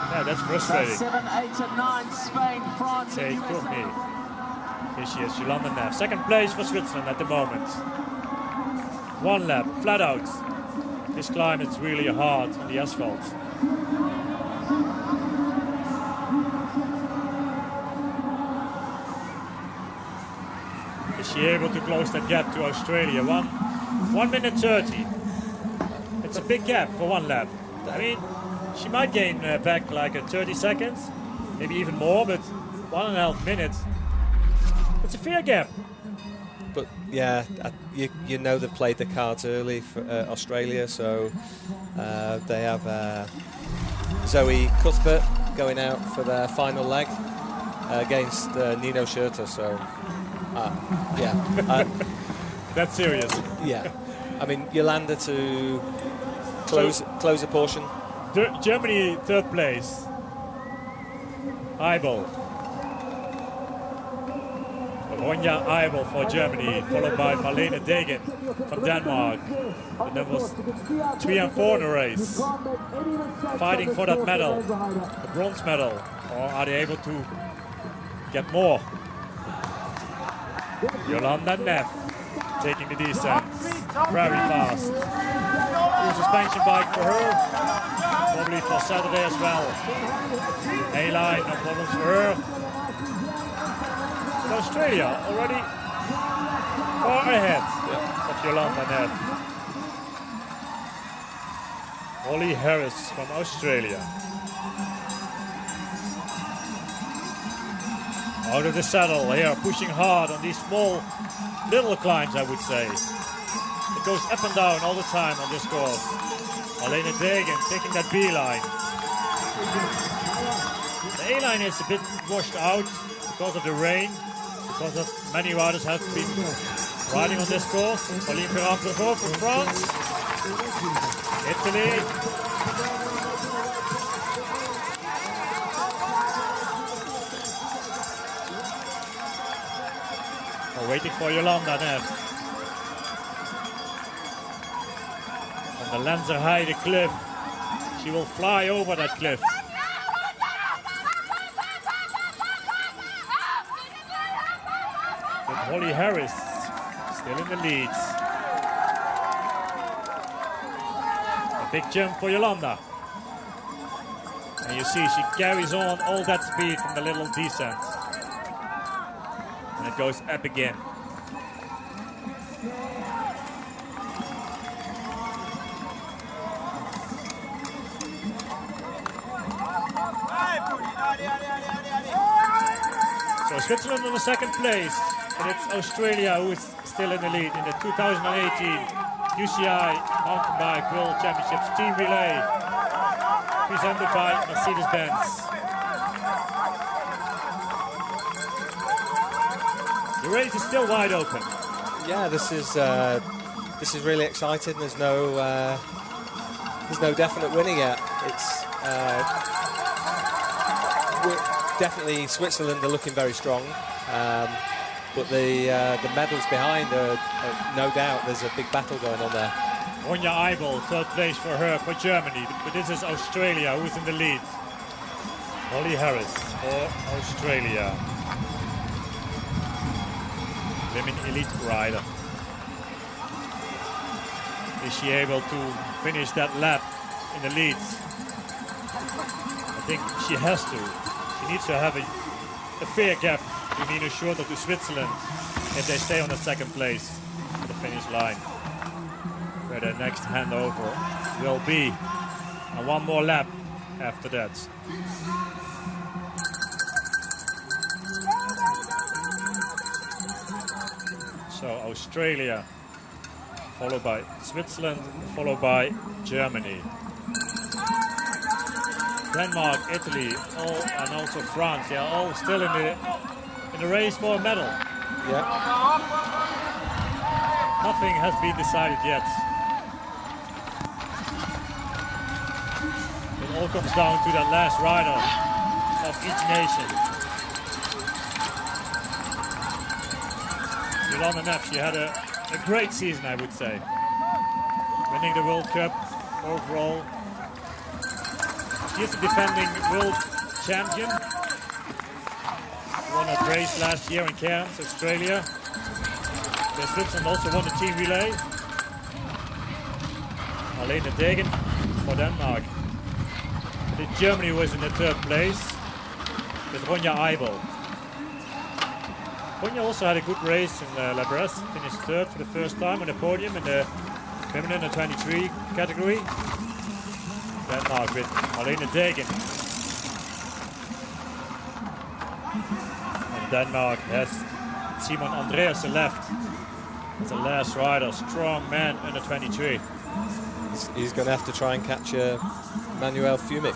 Yeah, that's frustrating. 7, 8 and 9, Spain, France, Kate Courtney. Here she is, Jolanda Neff. Second place for Switzerland at the moment. One lap, flat out. This climb is really hard on the asphalt. Is she able to close that gap to Australia? 1 minute 30. It's a big gap for one lap. I mean, she might gain back like 30 seconds, maybe even more, but 1.5 minutes. It's a fair gap. But yeah, you know they've played the cards early for Australia, so they have Zoe Cuthbert going out for their final leg against Nino Schurter. So yeah, That's serious. yeah. I mean, Yolanda to close a portion. Germany third place. Eibel. Ronja Eibel for Germany, followed by Marlene Degen from Denmark. The numbers 3 and 4 in the race. Fighting for that medal, the bronze medal. Or are they able to get more? Jolanda Neff taking the descent very fast. New suspension bike for her, probably for Saturday as well. A-line, no problems for her. But Australia already far ahead of Jolanda Neff. Holly Harris from Australia. Out of the saddle here, pushing hard on these small little climbs, I would say. It goes up and down all the time on this course. Marlene Degen taking that B-line. The A-line is a bit washed out because of the rain, because of many riders have been riding on this course. Pauline Ferrand-Prevot from France. Italy. We're waiting for Jolanda Neff. On the Lenzerheide cliff. She will fly over that cliff. With Holly Harris still in the lead. A big jump for Jolanda. And you see she carries on all that speed from the little descent. And it goes up again. So Switzerland in the second place, and it's Australia who is still in the lead in the 2018 UCI Mountain Bike World Championships Team Relay, presented by Mercedes-Benz. The race is still wide open. Yeah, this is really exciting. There's no definite winner yet. It's definitely Switzerland are looking very strong, but the medals behind are no doubt. There's a big battle going on there. Ronja Eibel, third place for her for Germany, but this is Australia who's in the lead. Holly Harris for Australia. Women elite rider. Is she able to finish that lap in the lead. I think she has to. She needs to have a fair gap between Nino Schurter to Switzerland if they stay on the second place at the finish line, where the next handover will be. And one more lap after that. So Australia, followed by Switzerland, followed by Germany. Denmark, Italy, and also France, they are all still in the race for a medal. Yeah. Nothing has been decided yet. It all comes down to that last rider of each nation. Jolanda Neff, she had a great season, I would say. Winning the World Cup overall. She is the defending world champion. Won a race last year in Cairns, Australia. The Switzerland also won the team relay. Marlene Degen for Denmark. Germany was in the third place with Ronja Eibel. Ronja also had a good race in La Bresse, finished third for the first time on the podium in the women under 23 category. Denmark with Marlene Degen. And Denmark has Simon Andreasen left as the last rider, strong man under 23. He's going to have to try and catch Manuel Fumic.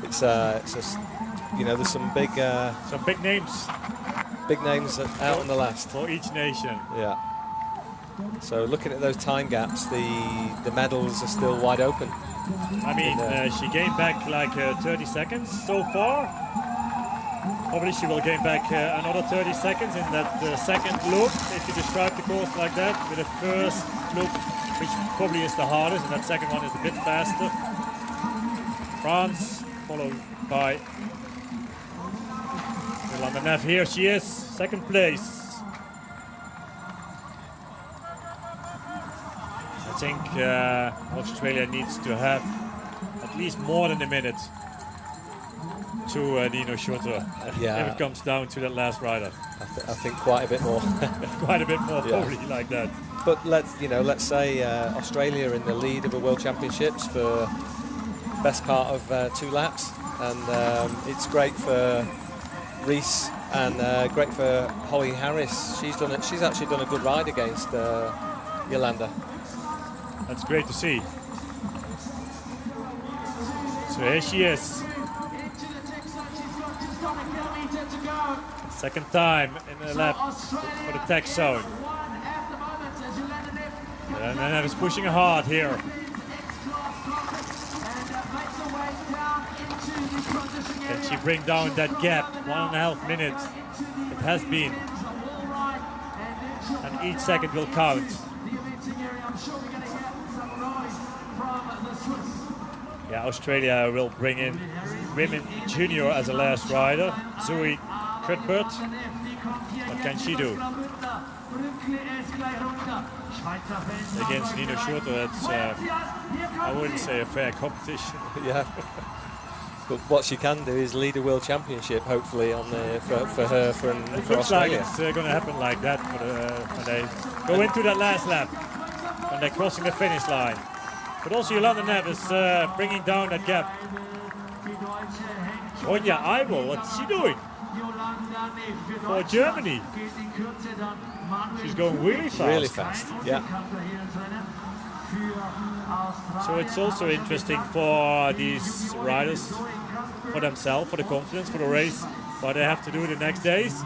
It's you know, there's some big names. Big names out on the last. For each nation. Yeah. So looking at those time gaps, the medals are still wide open. I mean, she gained back like 30 seconds so far. Probably she will gain back another 30 seconds in that second loop, if you describe the course like that, with the first loop, which probably is the hardest, and that second one is a bit faster. France, followed by Jolanda Neff. Here she is, second place. I think Australia needs to have at least more than a minute to Nino Schurter. Yeah. If it comes down to that last rider. I think quite a bit more. Quite a bit more, probably like that. But let's say Australia in the lead of the World Championships for best part of 2 laps, and it's great for Reese and great for Holly Harris. She's actually done a good ride against Jolanda. That's great to see. So here she is. Second time in the lap for the tech zone. And then is pushing hard here. Can she bring down that gap? 1.5 minutes. It has been. And each second will count. Yeah, Australia will bring in women junior as a last rider. Zoe Cuthbert. What can she do? Against Nino Schurter, it's, I wouldn't say a fair competition. Yeah. But what she can do is lead a world championship, hopefully, on the for Looks Australia. like it's going to happen like that for when they go into that last lap, when they're crossing the finish line. But also Jolanda Neff is bringing down that gap. Ronja Eibel, what's she doing? For Germany. She's going really fast. Really fast, yeah. So it's also interesting for these riders, for themselves, for the confidence, for the race, what they have to do the next days.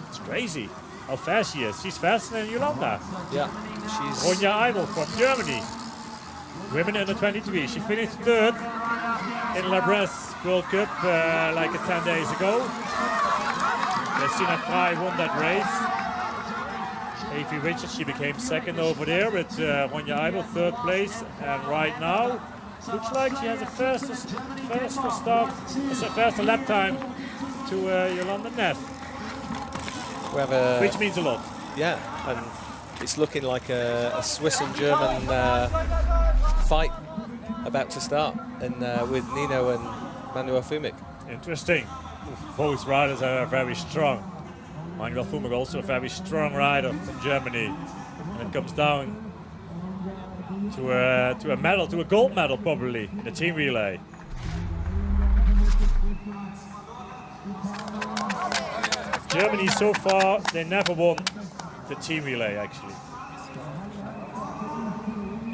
It's crazy how fast she is. She's faster than Jolanda. Yeah, she's Ronja Eibel from Germany. Women under 23. She finished third in La Bresse World Cup like 10 days ago. Christina Frey won that race. Evie Richards, she became second over there with Ronja Eibel third place. And right now, looks like she has a faster lap time to Jolanda Neff. Which means a lot. Yeah, and it's looking like a Swiss and German fight about to start, and with Nino and Manuel Fumik. Interesting. Both riders are very strong. Manuel Fumik also a very strong rider from Germany. And it comes down to a medal, to a gold medal probably in the team relay. Germany so far, they never won the team relay actually.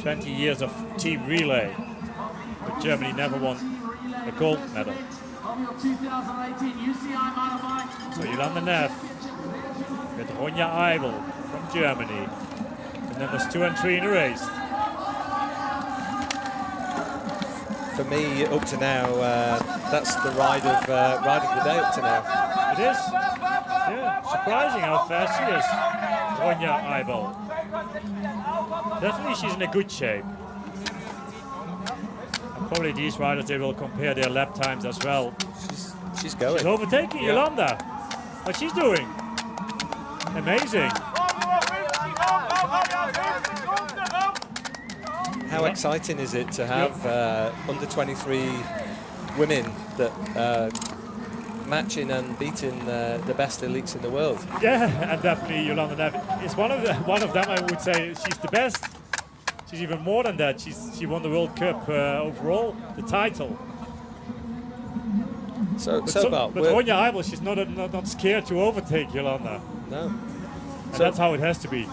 20 years of team relay, but Germany never won a gold medal. So Jolanda Neff with Ronja Eibel from Germany, the numbers 2 and 3 in the race. For me, up to now, that's the ride of the day up to now. It is. Yeah, surprising how fast she is, Ronja Eibel. Definitely she's in a good shape. And probably these riders, they will compare their lap times as well. She's going. She's overtaking Jolanda. What she's doing. Amazing. How exciting is it to have under 23 women that matching and beating the best elites in the world? Yeah, and definitely Jolanda Neff is one of them. I would say she's the best. She's even more than that. She won the World Cup overall, the title. But Ronja Eibel, she's not scared to overtake Jolanda. No. And that's how it has to be.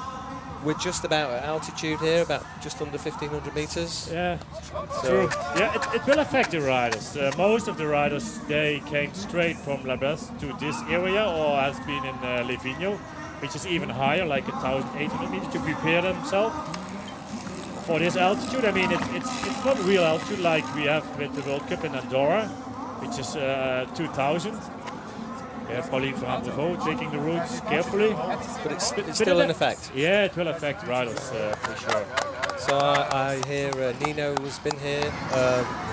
We're just about at altitude here, about just under 1,500 meters. Yeah, true. Yeah, it will affect the riders. Most of the riders, they came straight from La Bresse to this area or has been in Livigno, which is even higher, like 1,800 meters, to prepare themselves for this altitude. I mean, it's not real altitude like we have with the World Cup in Andorra, which is 2,000. We have Pauline van der Voort taking the routes carefully. But it's still in effect. Yeah, it will affect riders for sure. So I hear Nino has been here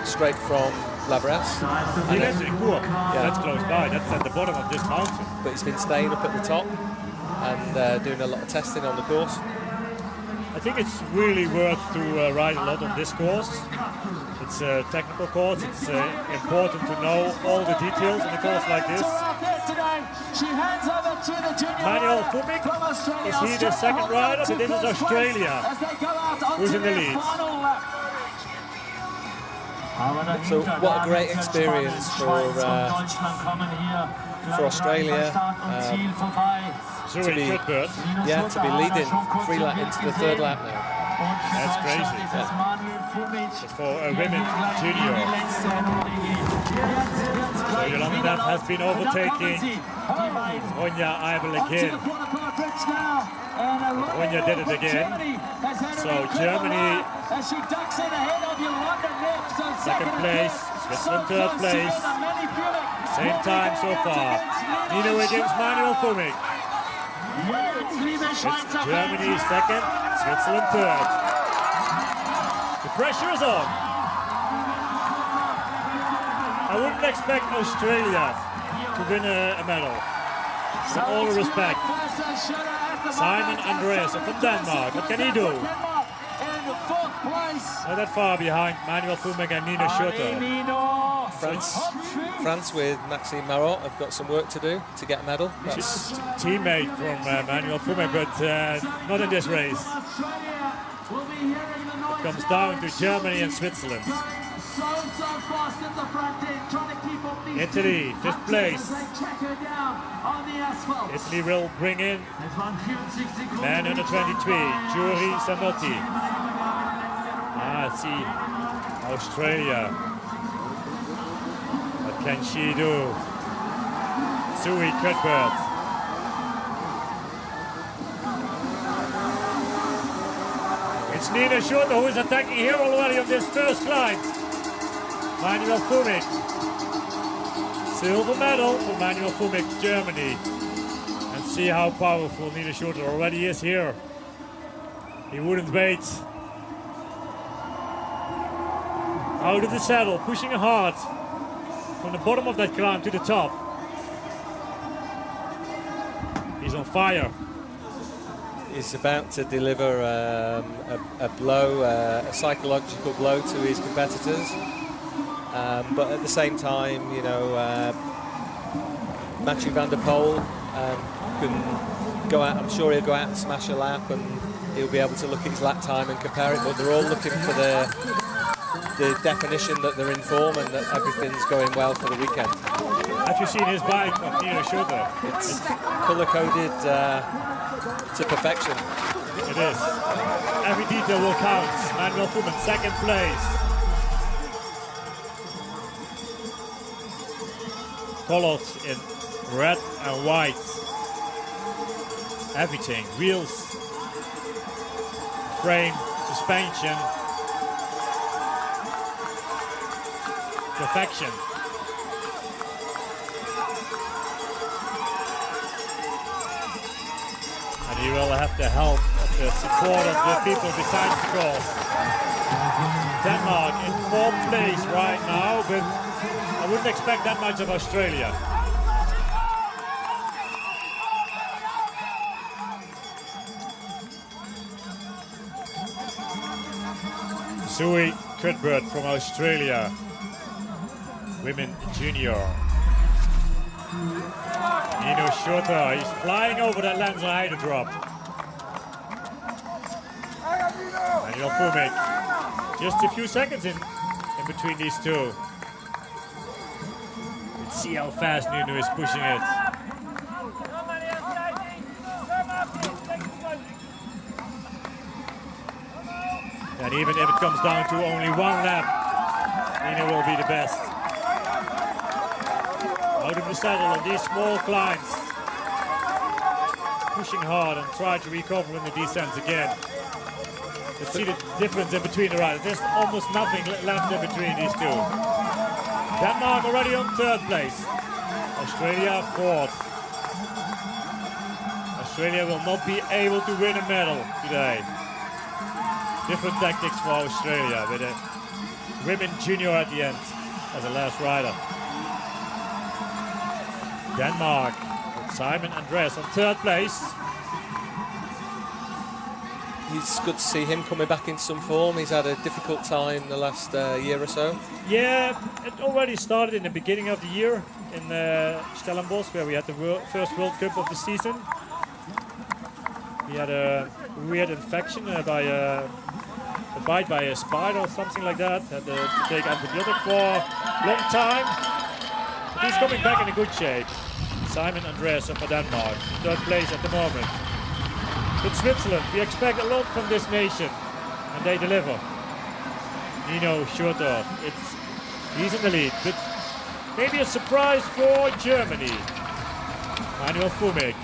straight from La Bresse. He lives in Cour. Yeah, that's close by. That's at the bottom of this mountain. But he's been staying up at the top and doing a lot of testing on the course. I think it's really worth to ride a lot on this course. It's a technical course. It's important to know all the details in a course like this. Manuel Fumik, is he the second rider? But this is Australia, who's in the lead. So what a great experience for Australia to be leading 3 laps into the 3rd lap now. That's crazy. Yeah. It's for a women junior. So Jolanda Neff has been overtaking Ronja Eibel again. Ronja did it again. So Germany, 2nd place, Switzerland 3rd place. Same time so far. Nino against Manuel Fumik. It's Germany 2nd, Switzerland 3rd. The pressure is on. I wouldn't expect Australia to win a medal. With all the respect. Simon Andreasen from Denmark. What can he do? Not that far behind Manuel Fumik and Nino Schurter. France with Maxime Marot have got some work to do to get a medal. That's teammate from Manuel Fumik, but not in this race. It comes down to Germany and Switzerland. Italy, 5th place. Italy will bring in man under 23, Giuri Zanotti. Let's see, Australia. What can she do? Sui Cuthbert. It's Nina Schurter who is attacking here already on this first climb. Manuel Fumik. Silver medal for Manuel Fumik, Germany. And see how powerful Nina Schurter already is here. He wouldn't wait. Out of the saddle, pushing hard from the bottom of that climb to the top. He's on fire. is about to deliver a blow, a psychological blow to his competitors. But at the same time, you know, Mathieu van der Poel can go out. I'm sure he'll go out and smash a lap, and he'll be able to look at his lap time and compare it. But they're all looking for the definition that they're in form and that everything's going well for the weekend. Have you seen his bike of Nino Schurter? It's colour-coded to perfection. It is. Every detail will count. Manuel Fuhrmann, second place. Colored in red and white. Everything. Wheels, frame, suspension. Perfection. And he will have the help of the support of the people besides the course. Denmark in 4th place right now, but I wouldn't expect that much of Australia. Zoe Cuthbert from Australia, women junior. Nino Schurter, he's flying over that Lenzerheide drop. Manuel Fuhrmann, just a few seconds in between these two. Let's see how fast Nino is pushing it. And even if it comes down to only one lap, Nino will be the best. Out of the saddle on these small climbs. Pushing hard and try to recover in the descent again. Let's see the difference in between the riders. There's almost nothing left in between these two. Denmark already on 3rd place. Australia 4th. Australia will not be able to win a medal today. Different tactics for Australia with a women junior at the end as the last rider. Denmark with Simon Andreas on 3rd place. It's good to see him coming back in some form. He's had a difficult time the last year or so. Yeah, it already started in the beginning of the year in Stellenbosch, where we had the first World Cup of the season. He had a weird infection by a bite by a spider or something like that. Had to take antibiotic for a long time. But he's coming back in a good shape. Simon Andreas for Denmark, 3rd place at the moment. But Switzerland, we expect a lot from this nation, and they deliver. Nino Schurter, he's in the lead, but maybe a surprise for Germany. Manuel Fuhrmann.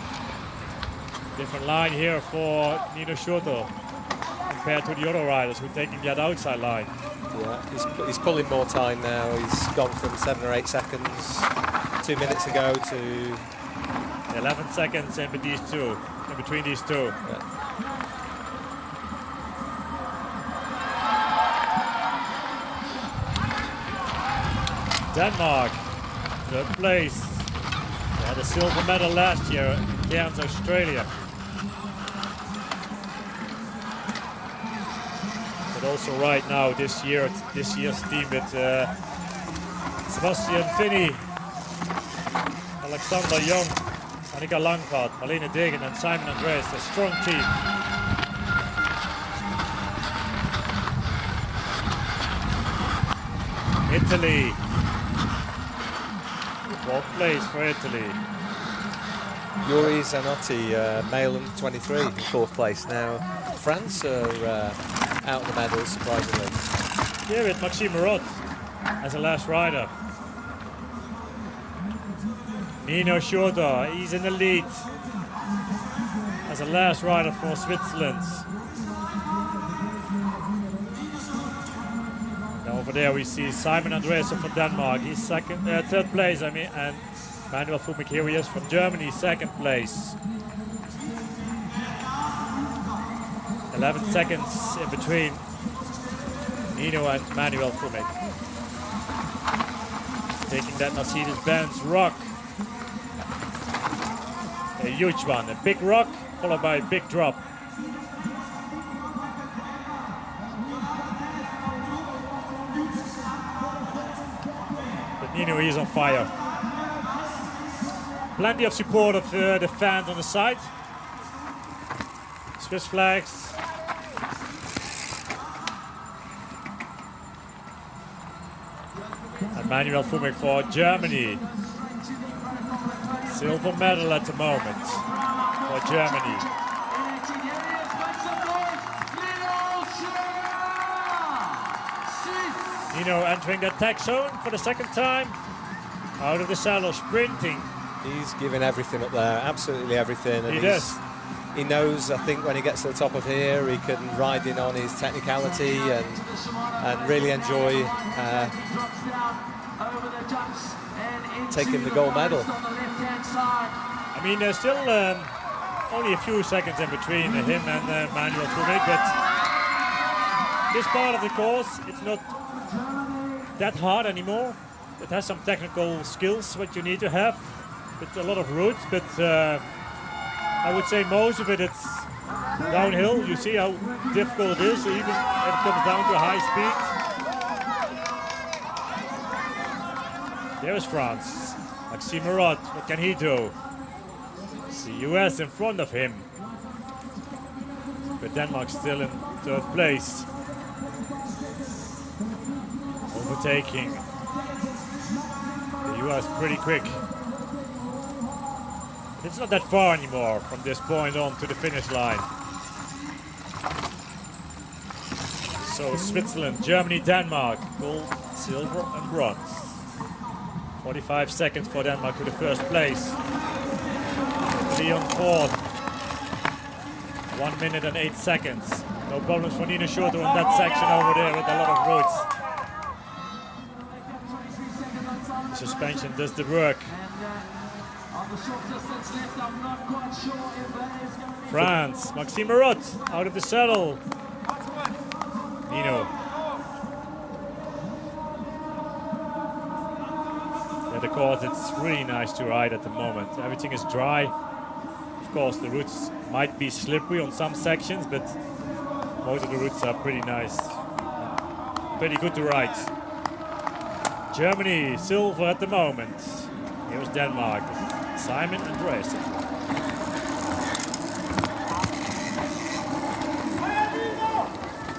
Different line here for Nino Schurter compared to the other riders who are taking that outside line. Yeah, he's pulling more time now. He's gone from 7 or 8 seconds 2 minutes ago to 11 seconds in between these two. Yeah. Denmark, 3rd place. They had a silver medal last year against Australia. But also right now, this year's team with Sebastian Finney, Alexander Young, Annika Langvaart, Marlene Degen and Simon Andreas, a strong team. Italy, 4th place for Italy. Yuri Zanotti, male under 23, in 4th place now. France are out of the medals, surprisingly. Yeah, with Maxime Rod as the last rider. Nino Schurter, he's in the lead as the last rider for Switzerland. Now over there we see Simon Andreas for Denmark. He's 3rd place, and Manuel Fuhrmann, here he is from Germany, 2nd place. 11 seconds in between Nino and Manuel Fuhrmann. Taking that Mercedes-Benz rock. A huge one, a big rock followed by a big drop. know he's on fire. Plenty of support of the fans on the side. Swiss flags. And Manuel Fumig for Germany. Silver medal at the moment for Germany. Nino entering the attack zone for the second time. Out of the saddle, sprinting. He's giving everything up there, absolutely everything. And He does. He knows, I think, when he gets to the top of here, he can ride in on his technicality and really enjoy taking the gold medal. I mean, there's still only a few seconds in between him and Manuel Fumig, but this part of the course, it's not that hard anymore. It has some technical skills, what you need to have. It's a lot of routes, but I would say most of it's downhill. You see how difficult it is, even if it comes down to high speed. There's France. Maxime Marot, what can he do? It's the US in front of him. But Denmark still in third place. Overtaking. The US pretty quick. It's not that far anymore from this point on to the finish line. So Switzerland, Germany, Denmark, gold, silver and bronze. 45 seconds for Denmark to the first place. Leon fourth. 1 minute and 8 seconds. No problems for Nina Schurter on that section over there with a lot of routes. Suspension does the work. France, Maxime Marot out of the saddle. Nino. Yeah, the course, it's really nice to ride at the moment. Everything is dry. Of course, the routes might be slippery on some sections, but most of the routes are pretty nice. Pretty good to ride. Germany, silver at the moment. Here's Denmark. Simon Andreasen.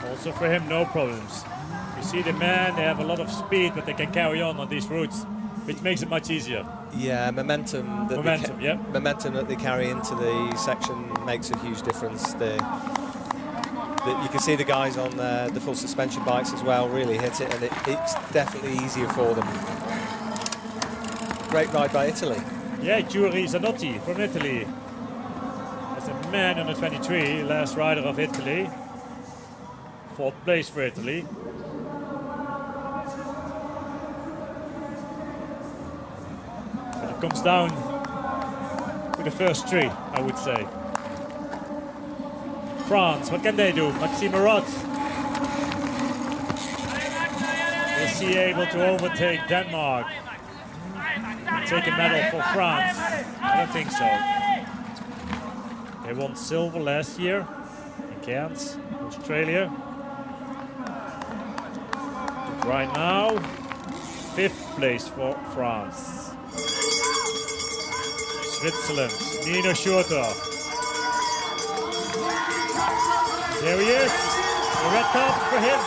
Also for him, no problems. You see the men, they have a lot of speed, but they can carry on these routes, which makes it much easier. Yeah, momentum that they carry into the section makes a huge difference. You can see the guys on the full suspension bikes as well really hit it, and it's definitely easier for them. Great ride by Italy. Yeah, Giuri Zanotti from Italy. As a man under 23, last rider of Italy. Fourth place for Italy. But it comes down to the first three, I would say. France, what can they do? Maxime Marot. Is he able to overtake Denmark? Take a medal for France? I don't think so. They won silver last year in Cairns, Australia. But right now, 5th place for France. Switzerland, Nino Schurter. There he is, the red carpet for him.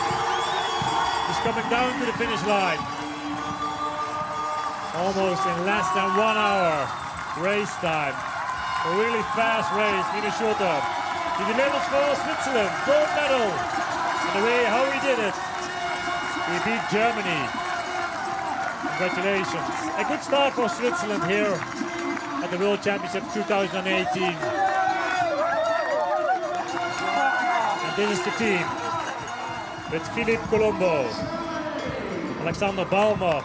He's coming down to the finish line. Almost in less than 1 hour race time. A really fast race, Nino Schurter. He delivers for Switzerland, gold medal. And the way how he did it, he beat Germany. Congratulations. A good start for Switzerland here at the World Championship 2018. And this is the team with Philippe Colombo, Alexander Balmer,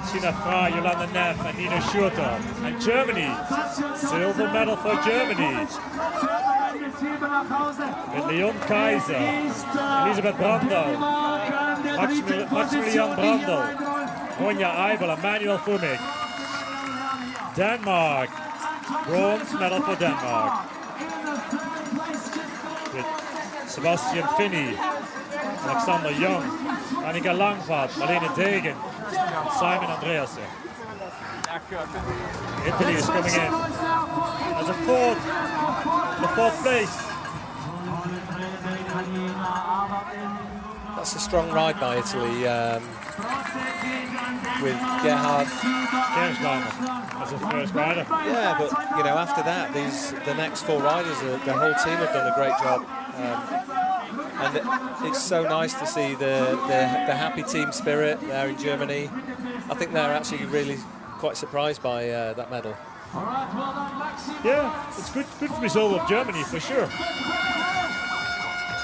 Sina Fra, Yolanda Neff and Nino Schurter. And Germany, silver medal for Germany. With Leon Kaiser, Elisabeth Brandl, Maximilian Brandl, Ronja Eibel and Manuel Fumig. Denmark, bronze medal for Denmark. With Sebastian Finney, Alexander Young, Annika Langvaart, Marlene Degen, Simon Andreasen. Italy is coming in as a the fourth place. That's a strong ride by Italy with Gerhard as a first rider. Yeah, but you know, after that, the next 4 riders, the whole team have done a great job, and it's so nice to see the happy team spirit there in Germany. I think they're actually really quite surprised by that medal. Yeah, it's good result of Germany for sure.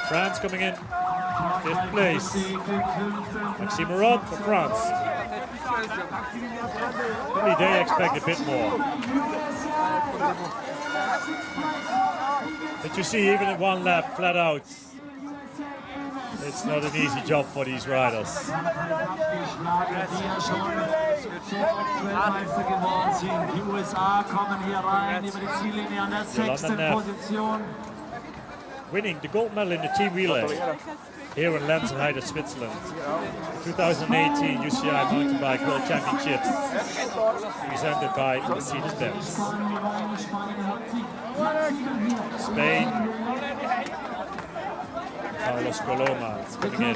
France coming in 5th place. Maxime Moran for France. Maybe they expect a bit more. But you see, even in 1 lap, flat out, it's not an easy job for these riders. Winning the gold medal in the team relay here in Lenzerheide, Switzerland. 2018 UCI Mountain Bike World Championships presented by Mercedes-Benz. Spain, Carlos Coloma is coming in.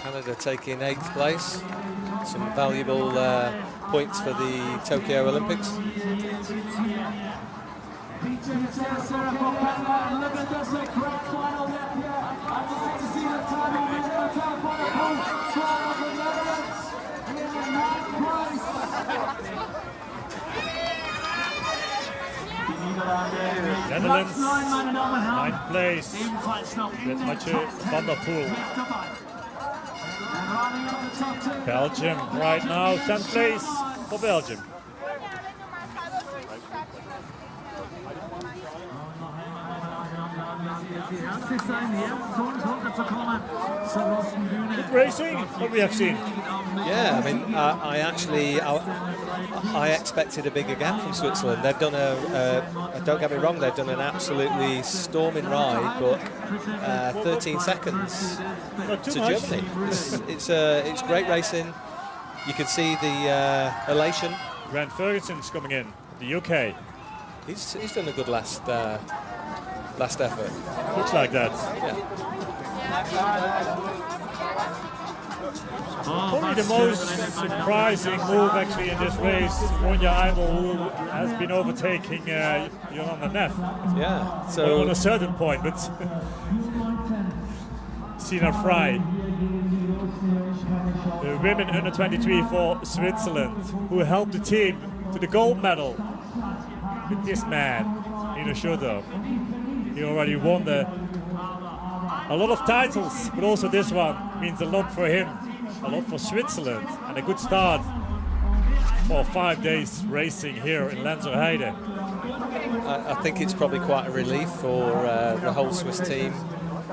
Canada taking 8th place. Some valuable points for the Tokyo Olympics. Netherlands, 9th place with Mathieu van der Poel. Belgium right now, 10th place for Belgium. Good racing, what we have seen. Yeah, I mean, I expected a bigger gap from Switzerland. They've done don't get me wrong, they've done an absolutely storming ride, but 13 seconds to Germany. It's great racing. You can see the elation. Grant Ferguson's coming in, the UK. He's done a good last effort. Looks like that. Yeah. Probably the most surprising move actually in this race, Ronja Eibel, who has been overtaking Jolanda Neff. Yeah. So on a certain point, but Sina Frey, the women under 23 for Switzerland, who helped the team to the gold medal. With this man, Nino Schurter, he already won a lot of titles, but also this one means a lot for him, a lot for Switzerland, and a good start for 5 days racing here in Lenzerheide. I think it's probably quite a relief for the whole Swiss team,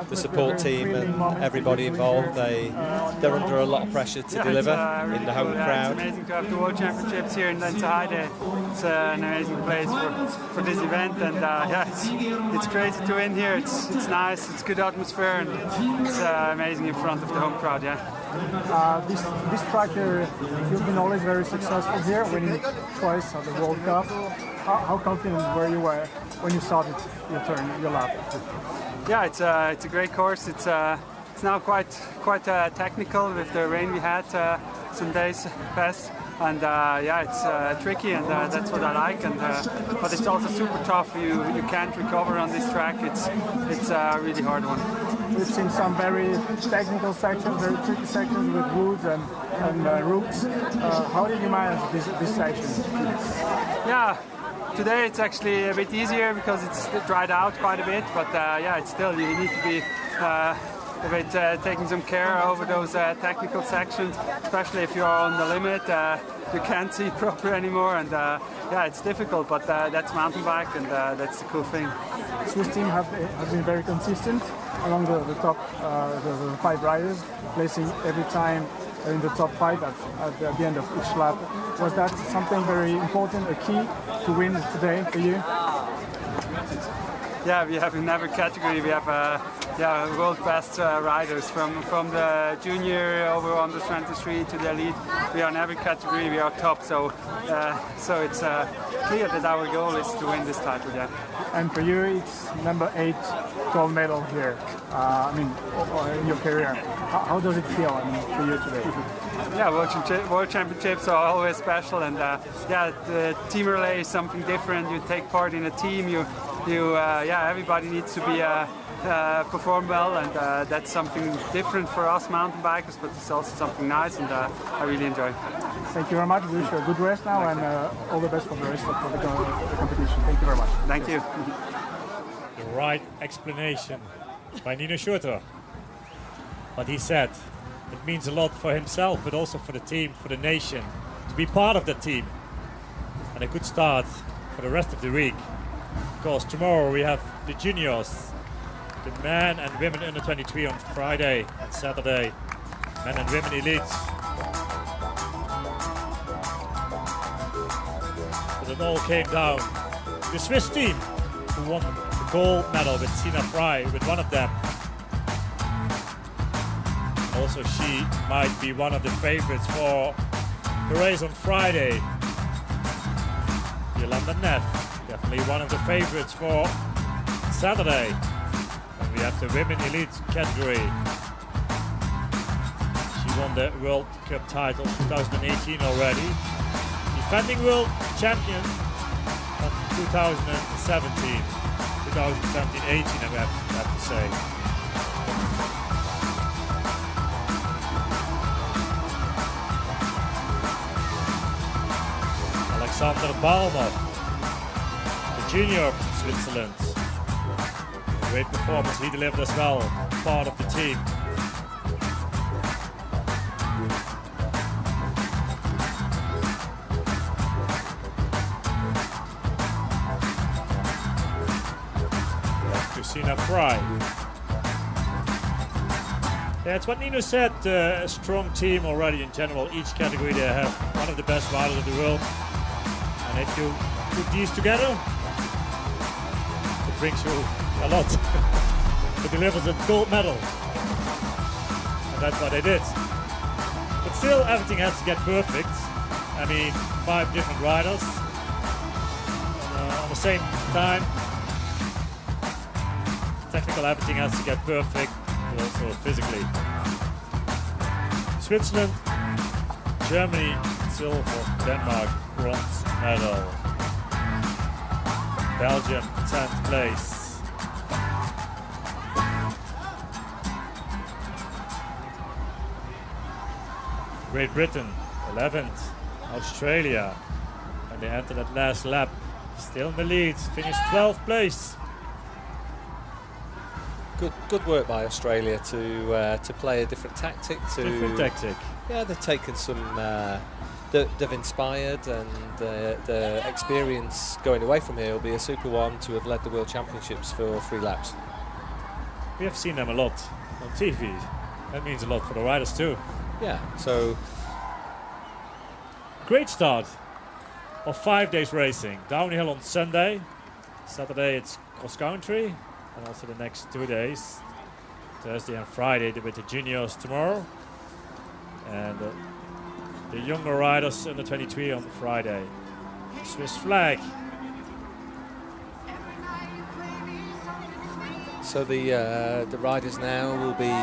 the support team and everybody involved. They're under a lot of pressure to deliver in the home crowd. It's amazing to have the World Championships here in Lenzerheide. It's an amazing place for this event, and it's crazy to win here. It's nice, it's good atmosphere, and it's amazing in front of the home crowd. This track, you've been always very successful here, winning twice at the World Cup. How confident were you when you started your lap? Yeah, it's a great course. It's now quite technical with the rain we had some days past, and it's tricky, and that's what I like. And but it's also super tough. You can't recover on this track. It's a really hard one. We've seen some very technical sections, very tricky sections with woods and roots. How did you manage this section? Yeah. Today it's actually a bit easier because it's dried out quite a bit, but it's still, you need to be taking some care over those technical sections, especially if you're on the limit. You can't see proper anymore, and it's difficult, but that's mountain bike, and that's the cool thing. The Swiss team has been very consistent along the top, the 5 riders, placing every time in the top 5 at the end of each lap. Was that something very important, a key to win today for you? yeah, we have in every category. We have world best riders from the junior over under 23 to the elite. We are in every category. We are top. So it's clear that our goal is to win this title. Yeah. And for you, it's number 8 gold medal here. I mean, in your career, how does it feel? I mean, for you today? Yeah, World Championships are always special, and the team relay is something different. You take part in a team. Everybody needs to be perform well, and that's something different for us mountain bikers. But it's also something nice, and I really enjoy. Thank you very much. We wish you a good race now, and all the best for the rest of the competition. Thank you very much. Thank you. The right explanation by Nino Schurter. But he said it means a lot for himself, but also for the team, for the nation, to be part of the team. And a good start for the rest of the week. Because tomorrow we have the juniors, the men and women under 23 on Friday and Saturday, men and women elites. But it all came down to the Swiss team, who won the gold medal with Sina Frey, with one of them. Also, she might be one of the favorites for the race on Friday. Yolanda Neff, definitely one of the favorites for Saturday. And we have the women elite category. She won the World Cup title 2018 already. Defending world champion of 2017. 2017-18, I have to say. Alexander Balmer, the junior from Switzerland. Great performance he delivered as well, part of the team. Sina Frey. Yeah, it's what Nino said, a strong team already in general. Each category they have one of the best riders of the world. And if you put these together, it brings you a lot. It delivers a gold medal. And that's what they did. But still, everything has to get perfect. I mean, 5 different riders on the same time. Technical, everything has to get perfect, but also physically. Switzerland, Germany, silver, Denmark, bronze medal. Belgium, 10th place. Great Britain, 11th. Australia, and they entered that last lap. Still in the lead, finished 12th place. Good work by Australia to play a different tactic. Yeah, they've taken some. They've inspired, and the experience going away from here will be a super one to have led the World Championships for 3 laps. We have seen them a lot on TV. That means a lot for the riders too. Yeah. So great start of 5 days racing. Downhill on Sunday. Saturday it's cross country. And also the next 2 days, Thursday and Friday, with the juniors tomorrow. And the younger riders under 23 on Friday. Swiss flag. So the riders now will be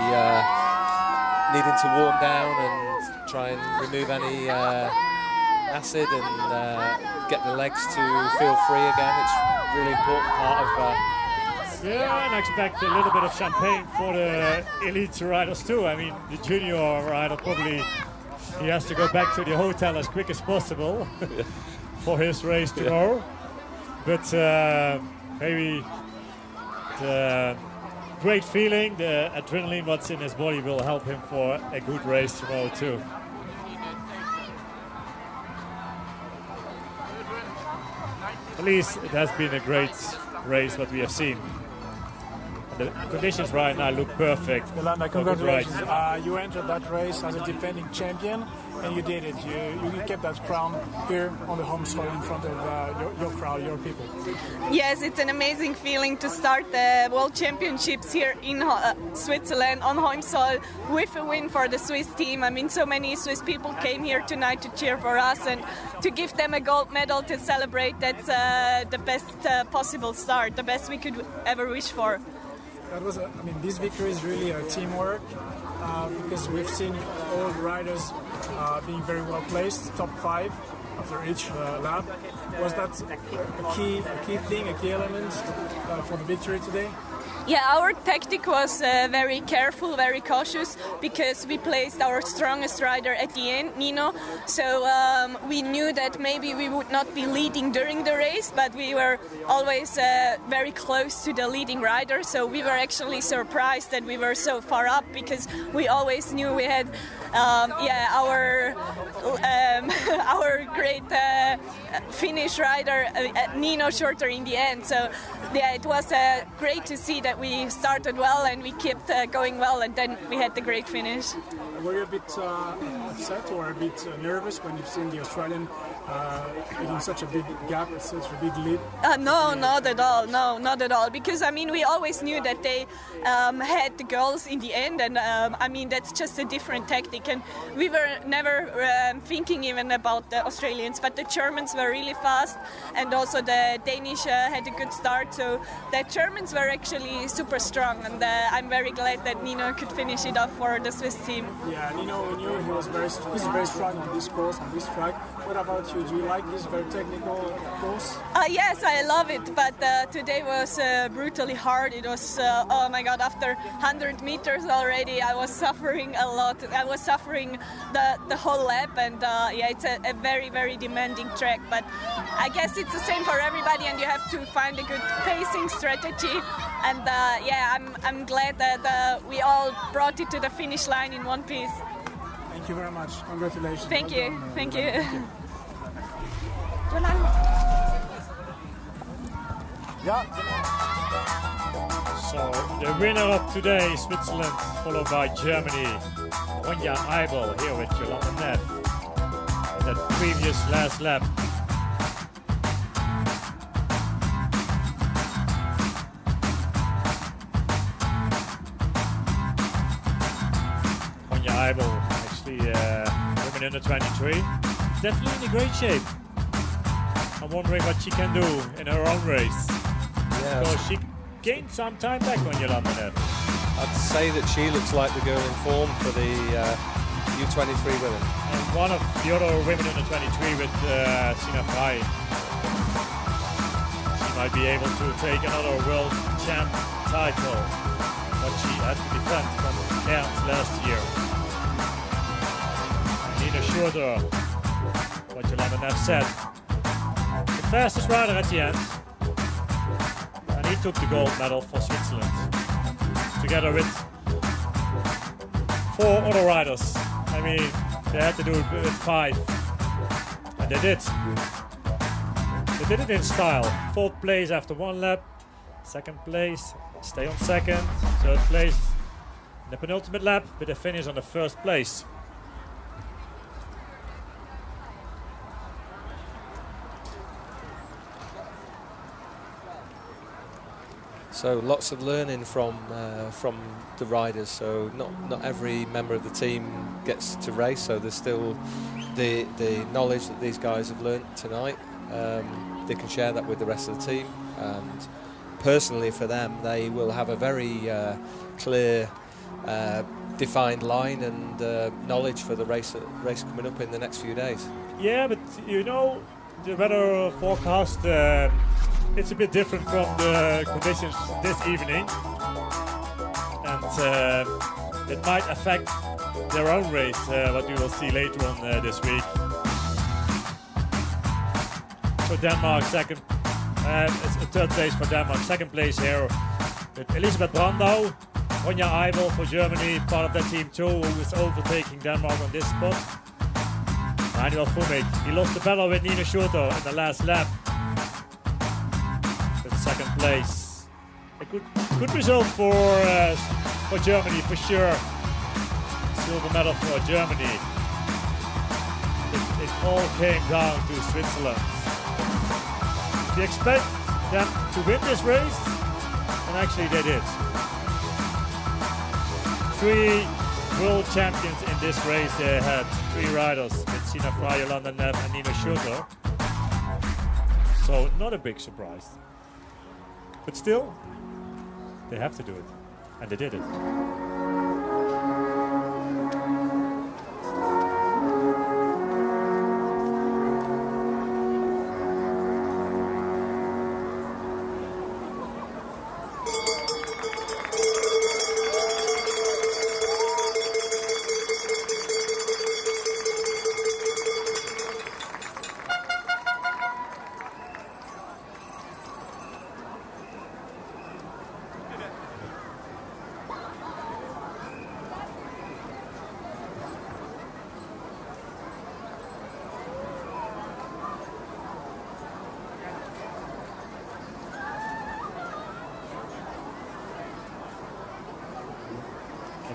needing to warm down and try and remove any acid and get the legs to feel free again. It's a really important part of yeah, and I expect a little bit of champagne for the elite riders too. I mean, the junior rider probably he has to go back to the hotel as quick as possible for his race tomorrow. But maybe the great feeling, the adrenaline what's in his body will help him for a good race tomorrow too. At least it has been a great race what we have seen. The conditions right now look perfect. Yolanda, for good rides. congratulations. You entered that race as a defending champion, and you did it. You kept that crown here on the home soil in front of your crowd, your people. Yes, it's an amazing feeling to start the World Championships here in Switzerland on home soil with a win for the Swiss team. I mean, so many Swiss people came here tonight to cheer for us, and to give them a gold medal to celebrate, that's the best possible start, the best we could ever wish for. That was, this victory is really a teamwork because we've seen all the riders being very well placed, top 5 after each lap. Was that a key thing, a key element for the victory today? Yeah, our tactic was very careful, very cautious, because we placed our strongest rider at the end, Nino. So we knew that maybe we would not be leading during the race, but we were always very close to the leading rider. So we were actually surprised that we were so far up, because we always knew we had our great Finnish rider, Nino, shorter in the end. So yeah, it was great to see that we started well and we kept going well, and then we had the great finish. Were you a bit upset or a bit nervous when you've seen the Australian in such a big gap, such a big lead? No, not at all. No, not at all. Because we always knew that they had the girls in the end, and that's just a different tactic. And we were never thinking even about the Australians, but the Germans were really fast, and also the Danish had a good start. So the Germans were actually super strong, and I'm very glad that Nino could finish it off for the Swiss team. Yeah, Nino, we knew he's very strong on this course, on this track. What about you? Do you like this very technical course? Yes, I love it, but today was brutally hard. It was, oh my God, after 100 meters already, I was suffering a lot. I was suffering the whole lap, and it's a very, very demanding track. But I guess it's the same for everybody, and you have to find a good pacing strategy. And I'm glad that we all brought it to the finish line in one piece. Thank you very much. Congratulations. Thank you. Thank you. So the winner of today, Switzerland, followed by Germany, Ronja Eibel, here with Yolanda Neff. That previous last lap. Ronja Eibel, actually women under 23, definitely in great shape. I'm wondering what she can do in her own race. Yeah, So she gained some time back on Yolanda Neff. I'd say that she looks like the girl in form for the U23 women. And one of the other women under 23 with Sina Frey. She might be able to take another world champ title, what she had to defend from Cairns last year. Nina Schurter, what Yolanda Neff said. The fastest rider at the end. And he took the gold medal for Switzerland. Together with 4 other riders. They had to do it with 5. And they did. They did it in style. 4th place after 1 lap. 2nd place, stay on 2nd. 3rd place in the penultimate lap, with a finish on the 1st place. So lots of learning from the riders. So not every member of the team gets to race. So there's still the knowledge that these guys have learnt tonight. They can share that with the rest of the team. And personally, for them, they will have a very clear, defined line and knowledge for the race coming up in the next few days. Yeah, but the weather forecast. It's a bit different from the conditions this evening, and it might affect their own race, what we will see later on this week. So Denmark, second, it's a 3rd place for Denmark, 2nd place here with Elisabeth Brandau, Ronja Eibel for Germany, part of that team too, who is overtaking Denmark on this spot. Manuel Fumik, he lost the battle with Nina Schurter in the last lap. 2nd place. a good result for Germany for sure. Silver medal for Germany. It all came down to Switzerland. We expect them to win this race, and actually they did. 3 world champions in this race. They had 3 riders, Bettina Frey, Yolanda Neff and Nina Schurter. So not a big surprise. But still, they have to do it. And they did it.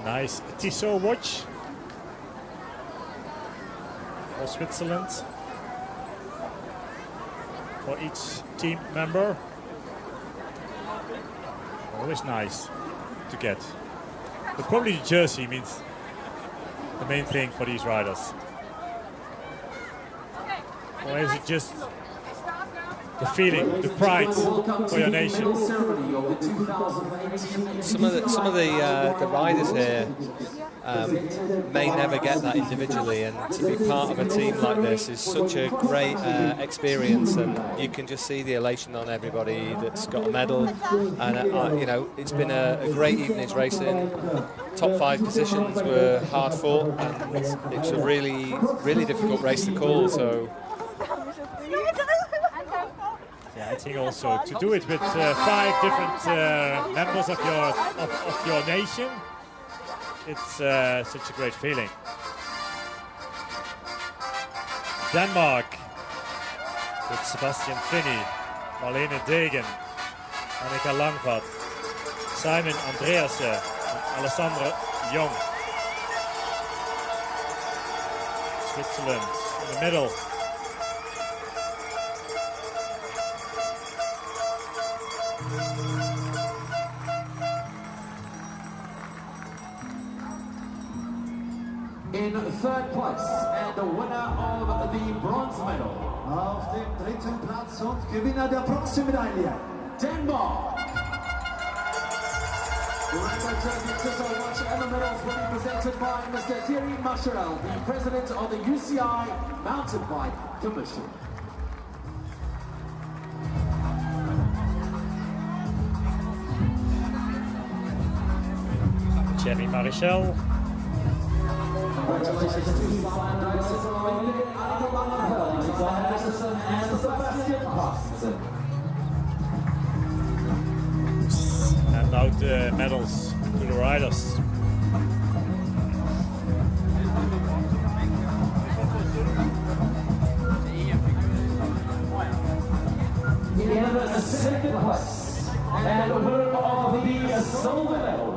Nice Tissot watch for Switzerland, for each team member. Always nice to get. But probably the jersey means the main thing for these riders. Or is it just the feeling, the pride for your nation? Some of the riders here may never get that individually, and to be part of a team like this is such a great experience, and you can just see the elation on everybody that's got a medal. And you know, it's been a great evening's racing. Top 5 positions were hard fought, and it's a really difficult race to call. So. I think also to do it with 5 different members of your nation, it's such a great feeling. Denmark with Sebastian Finney, Marlene Degen, Annika Langvaat, Simon Andreasen, and Alessandra Jong. Switzerland in the middle. In 3rd place and the winner of the bronze medal. Auf dem 3. Platz und Gewinner der Bronzemedaille. Denmark. The rainbow jersey Tissot watch and the medals will be presented by Mr. Thierry Mascherel, the president of the UCI Mountain Bike Commission. Thierry Marichal. Congratulations to Simon Dyson, Annika Langvaat, Simon Anderson, and Sebastian Carstensen. And now the medals to the riders. In the 2nd place and the winner of the silver medal.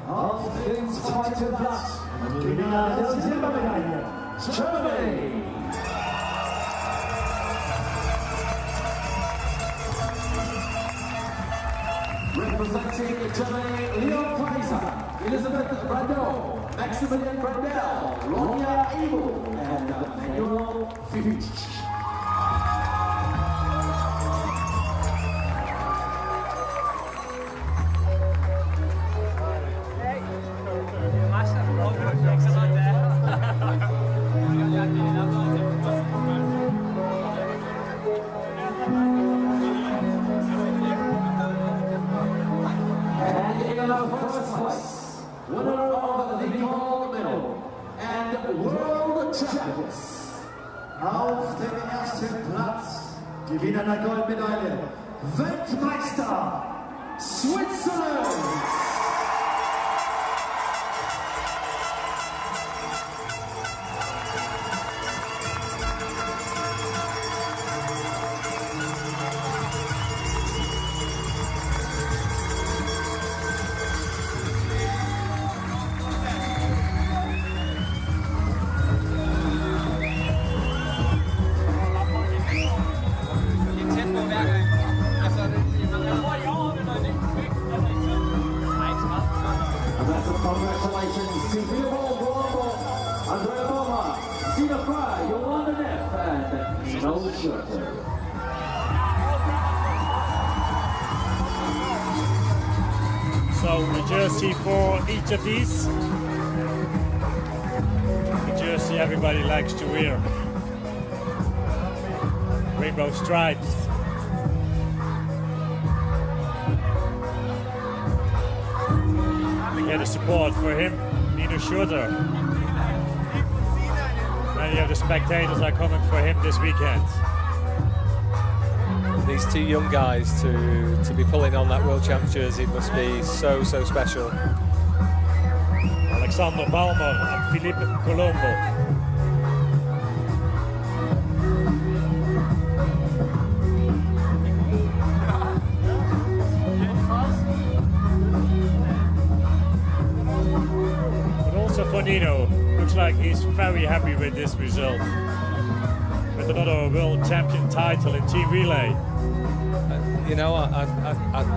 Auf dem 2. Platz und Gewinner der Silbermedaille. Germany. Representing Germany, Leon Kaiser, Elizabeth Brandel, Maximilian Brandel, Ronja Abel, and Manuel Fitch. Winner of the gold medal and world champions. Auf dem 1. Platz, Gewinner der Goldmedaille, Weltmeister, Switzerland. Filippo Colombo, Andrea Boma, Sina Fry, Yolanda Neff, and Nino Schurter. So the jersey for each of these. The jersey everybody likes to wear. Rainbow stripes. We get the support for him, Nino Schurter. Many of the spectators are coming for him this weekend. These two young guys to be pulling on that World Champs jersey must be so special. Alexander Balmer and Philippe Colombo. But also for Nino, looks like he's very happy with this result. With another world champion title in team relay. You know,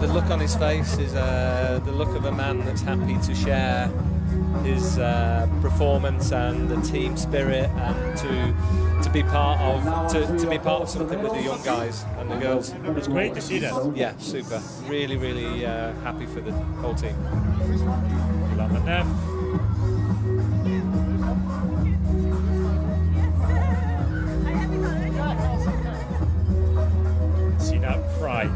the look on his face is the look of a man that's happy to share his performance and the team spirit, and to be part of something with the young guys and the girls. It's great to see that. Yeah, super. Really happy for the whole team. Yolanda Neff. Sina Fry.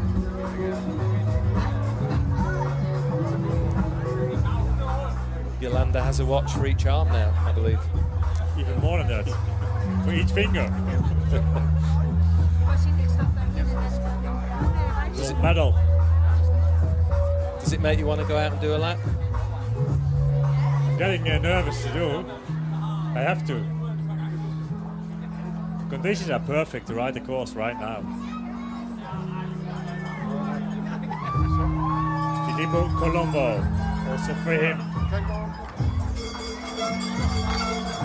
Yolanda has a watch for each arm now, I believe. Even more than that. For each finger. Gold medal. Does it make you want to go out and do a lap? I'm getting nervous to do. I have to. The conditions are perfect to ride the course right now. Filippo Colombo, also for him.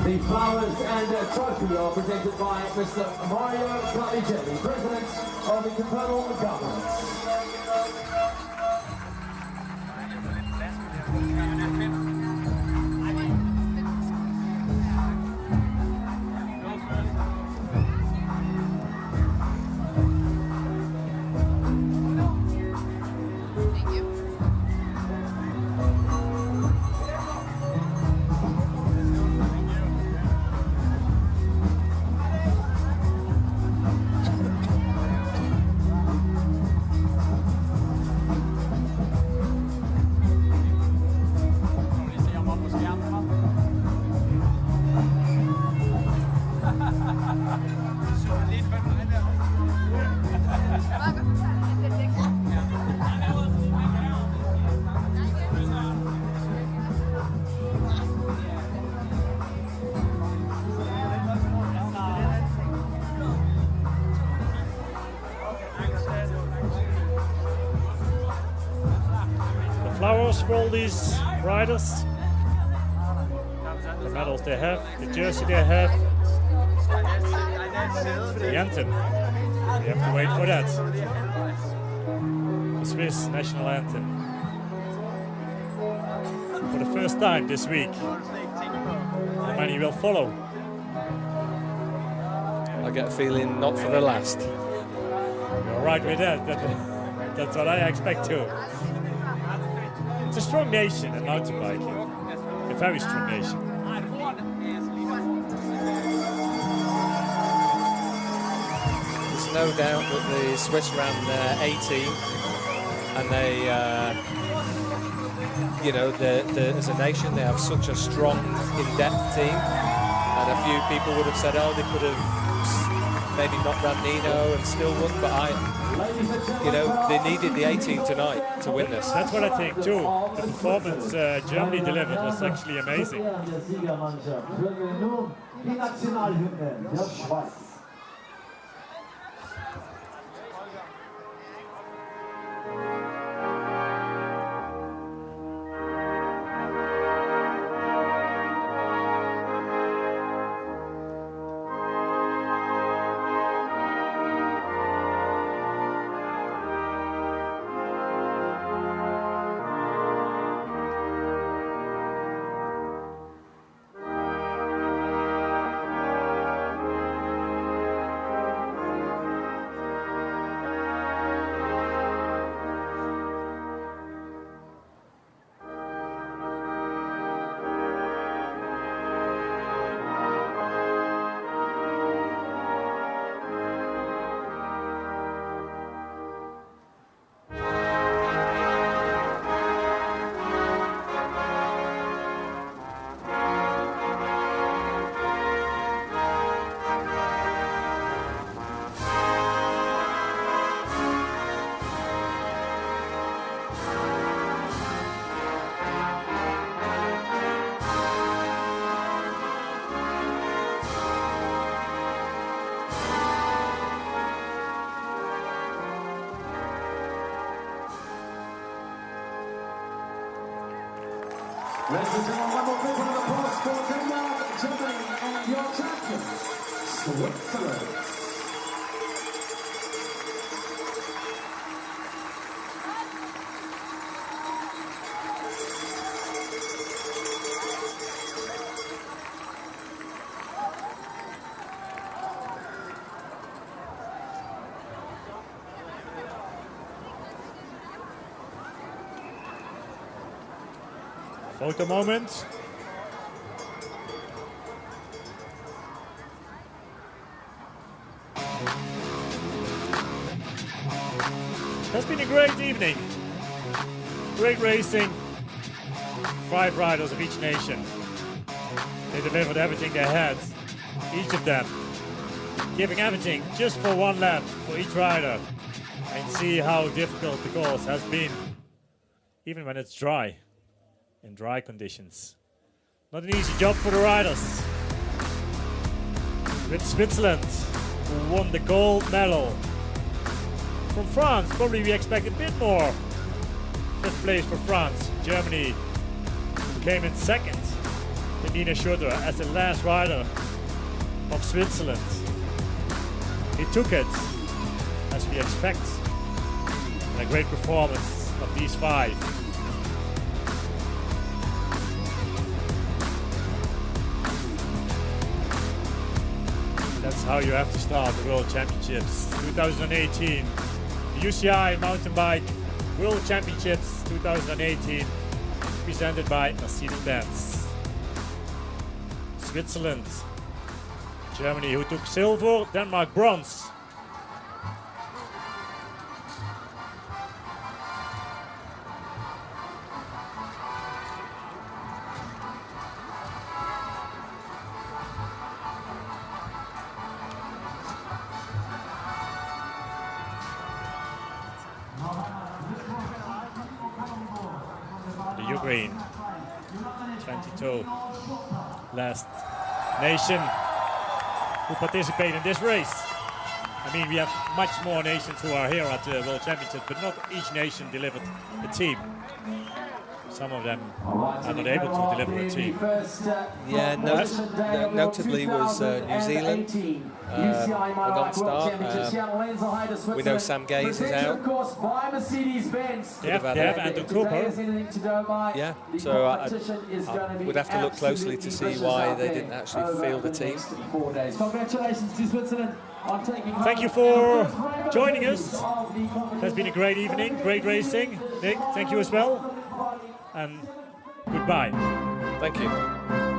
The flowers and trophy are presented by Mr. Mario Carmicelli, President of the Confederal Government. Flowers for all these riders. The medals they have, the jersey they have. The anthem. We have to wait for that. The Swiss national anthem. For the first time this week. How many will follow? I get a feeling not for the last. You're right with that. That's what I expect too. It's a strong nation in mountain biking. A very strong nation. There's no doubt that the Swiss ran 18, and they, as a nation, they have such a strong, in-depth team. And a few people would have said, oh, they could have maybe not run Nino and still won, but they needed the 18 tonight to win this. That's what I think too. The performance Germany delivered was actually amazing. Ladies and gentlemen, one more big round of applause for Denmark, Germany, and your champions, Switzerland. Photo moment. It's been a great evening. Great racing. 5 riders of each nation. They delivered everything they had. Each of them giving everything just for one lap for each rider. And see how difficult the course has been. Even when it's dry. In dry conditions. Not an easy job for the riders. With Switzerland, who won the gold medal. From France, probably we expect a bit more. 5th place for France. Germany, who came in 2nd. Nina Schurter as the last rider of Switzerland. He took it, as we expect. And a great performance of these 5. That's how you have to start the World Championships 2018. The UCI Mountain Bike World Championships 2018, presented by Mercedes-Benz. Switzerland, Germany, who took silver, Denmark bronze. Ukraine, 22, last nation who participate in this race. I mean, we have much more nations who are here at the World Championship, but not each nation delivered a team. Some of them are not able to deliver a team. Yeah, notably was New Zealand, a non-start. We know Sam Gaze is out. They have Anton Cooper. Yeah, so I would have to look closely to see why they didn't actually field a team. Congratulations to Switzerland. Thank you for joining us. It has been a great evening, great racing. Nick, thank you as well. And goodbye. Thank you.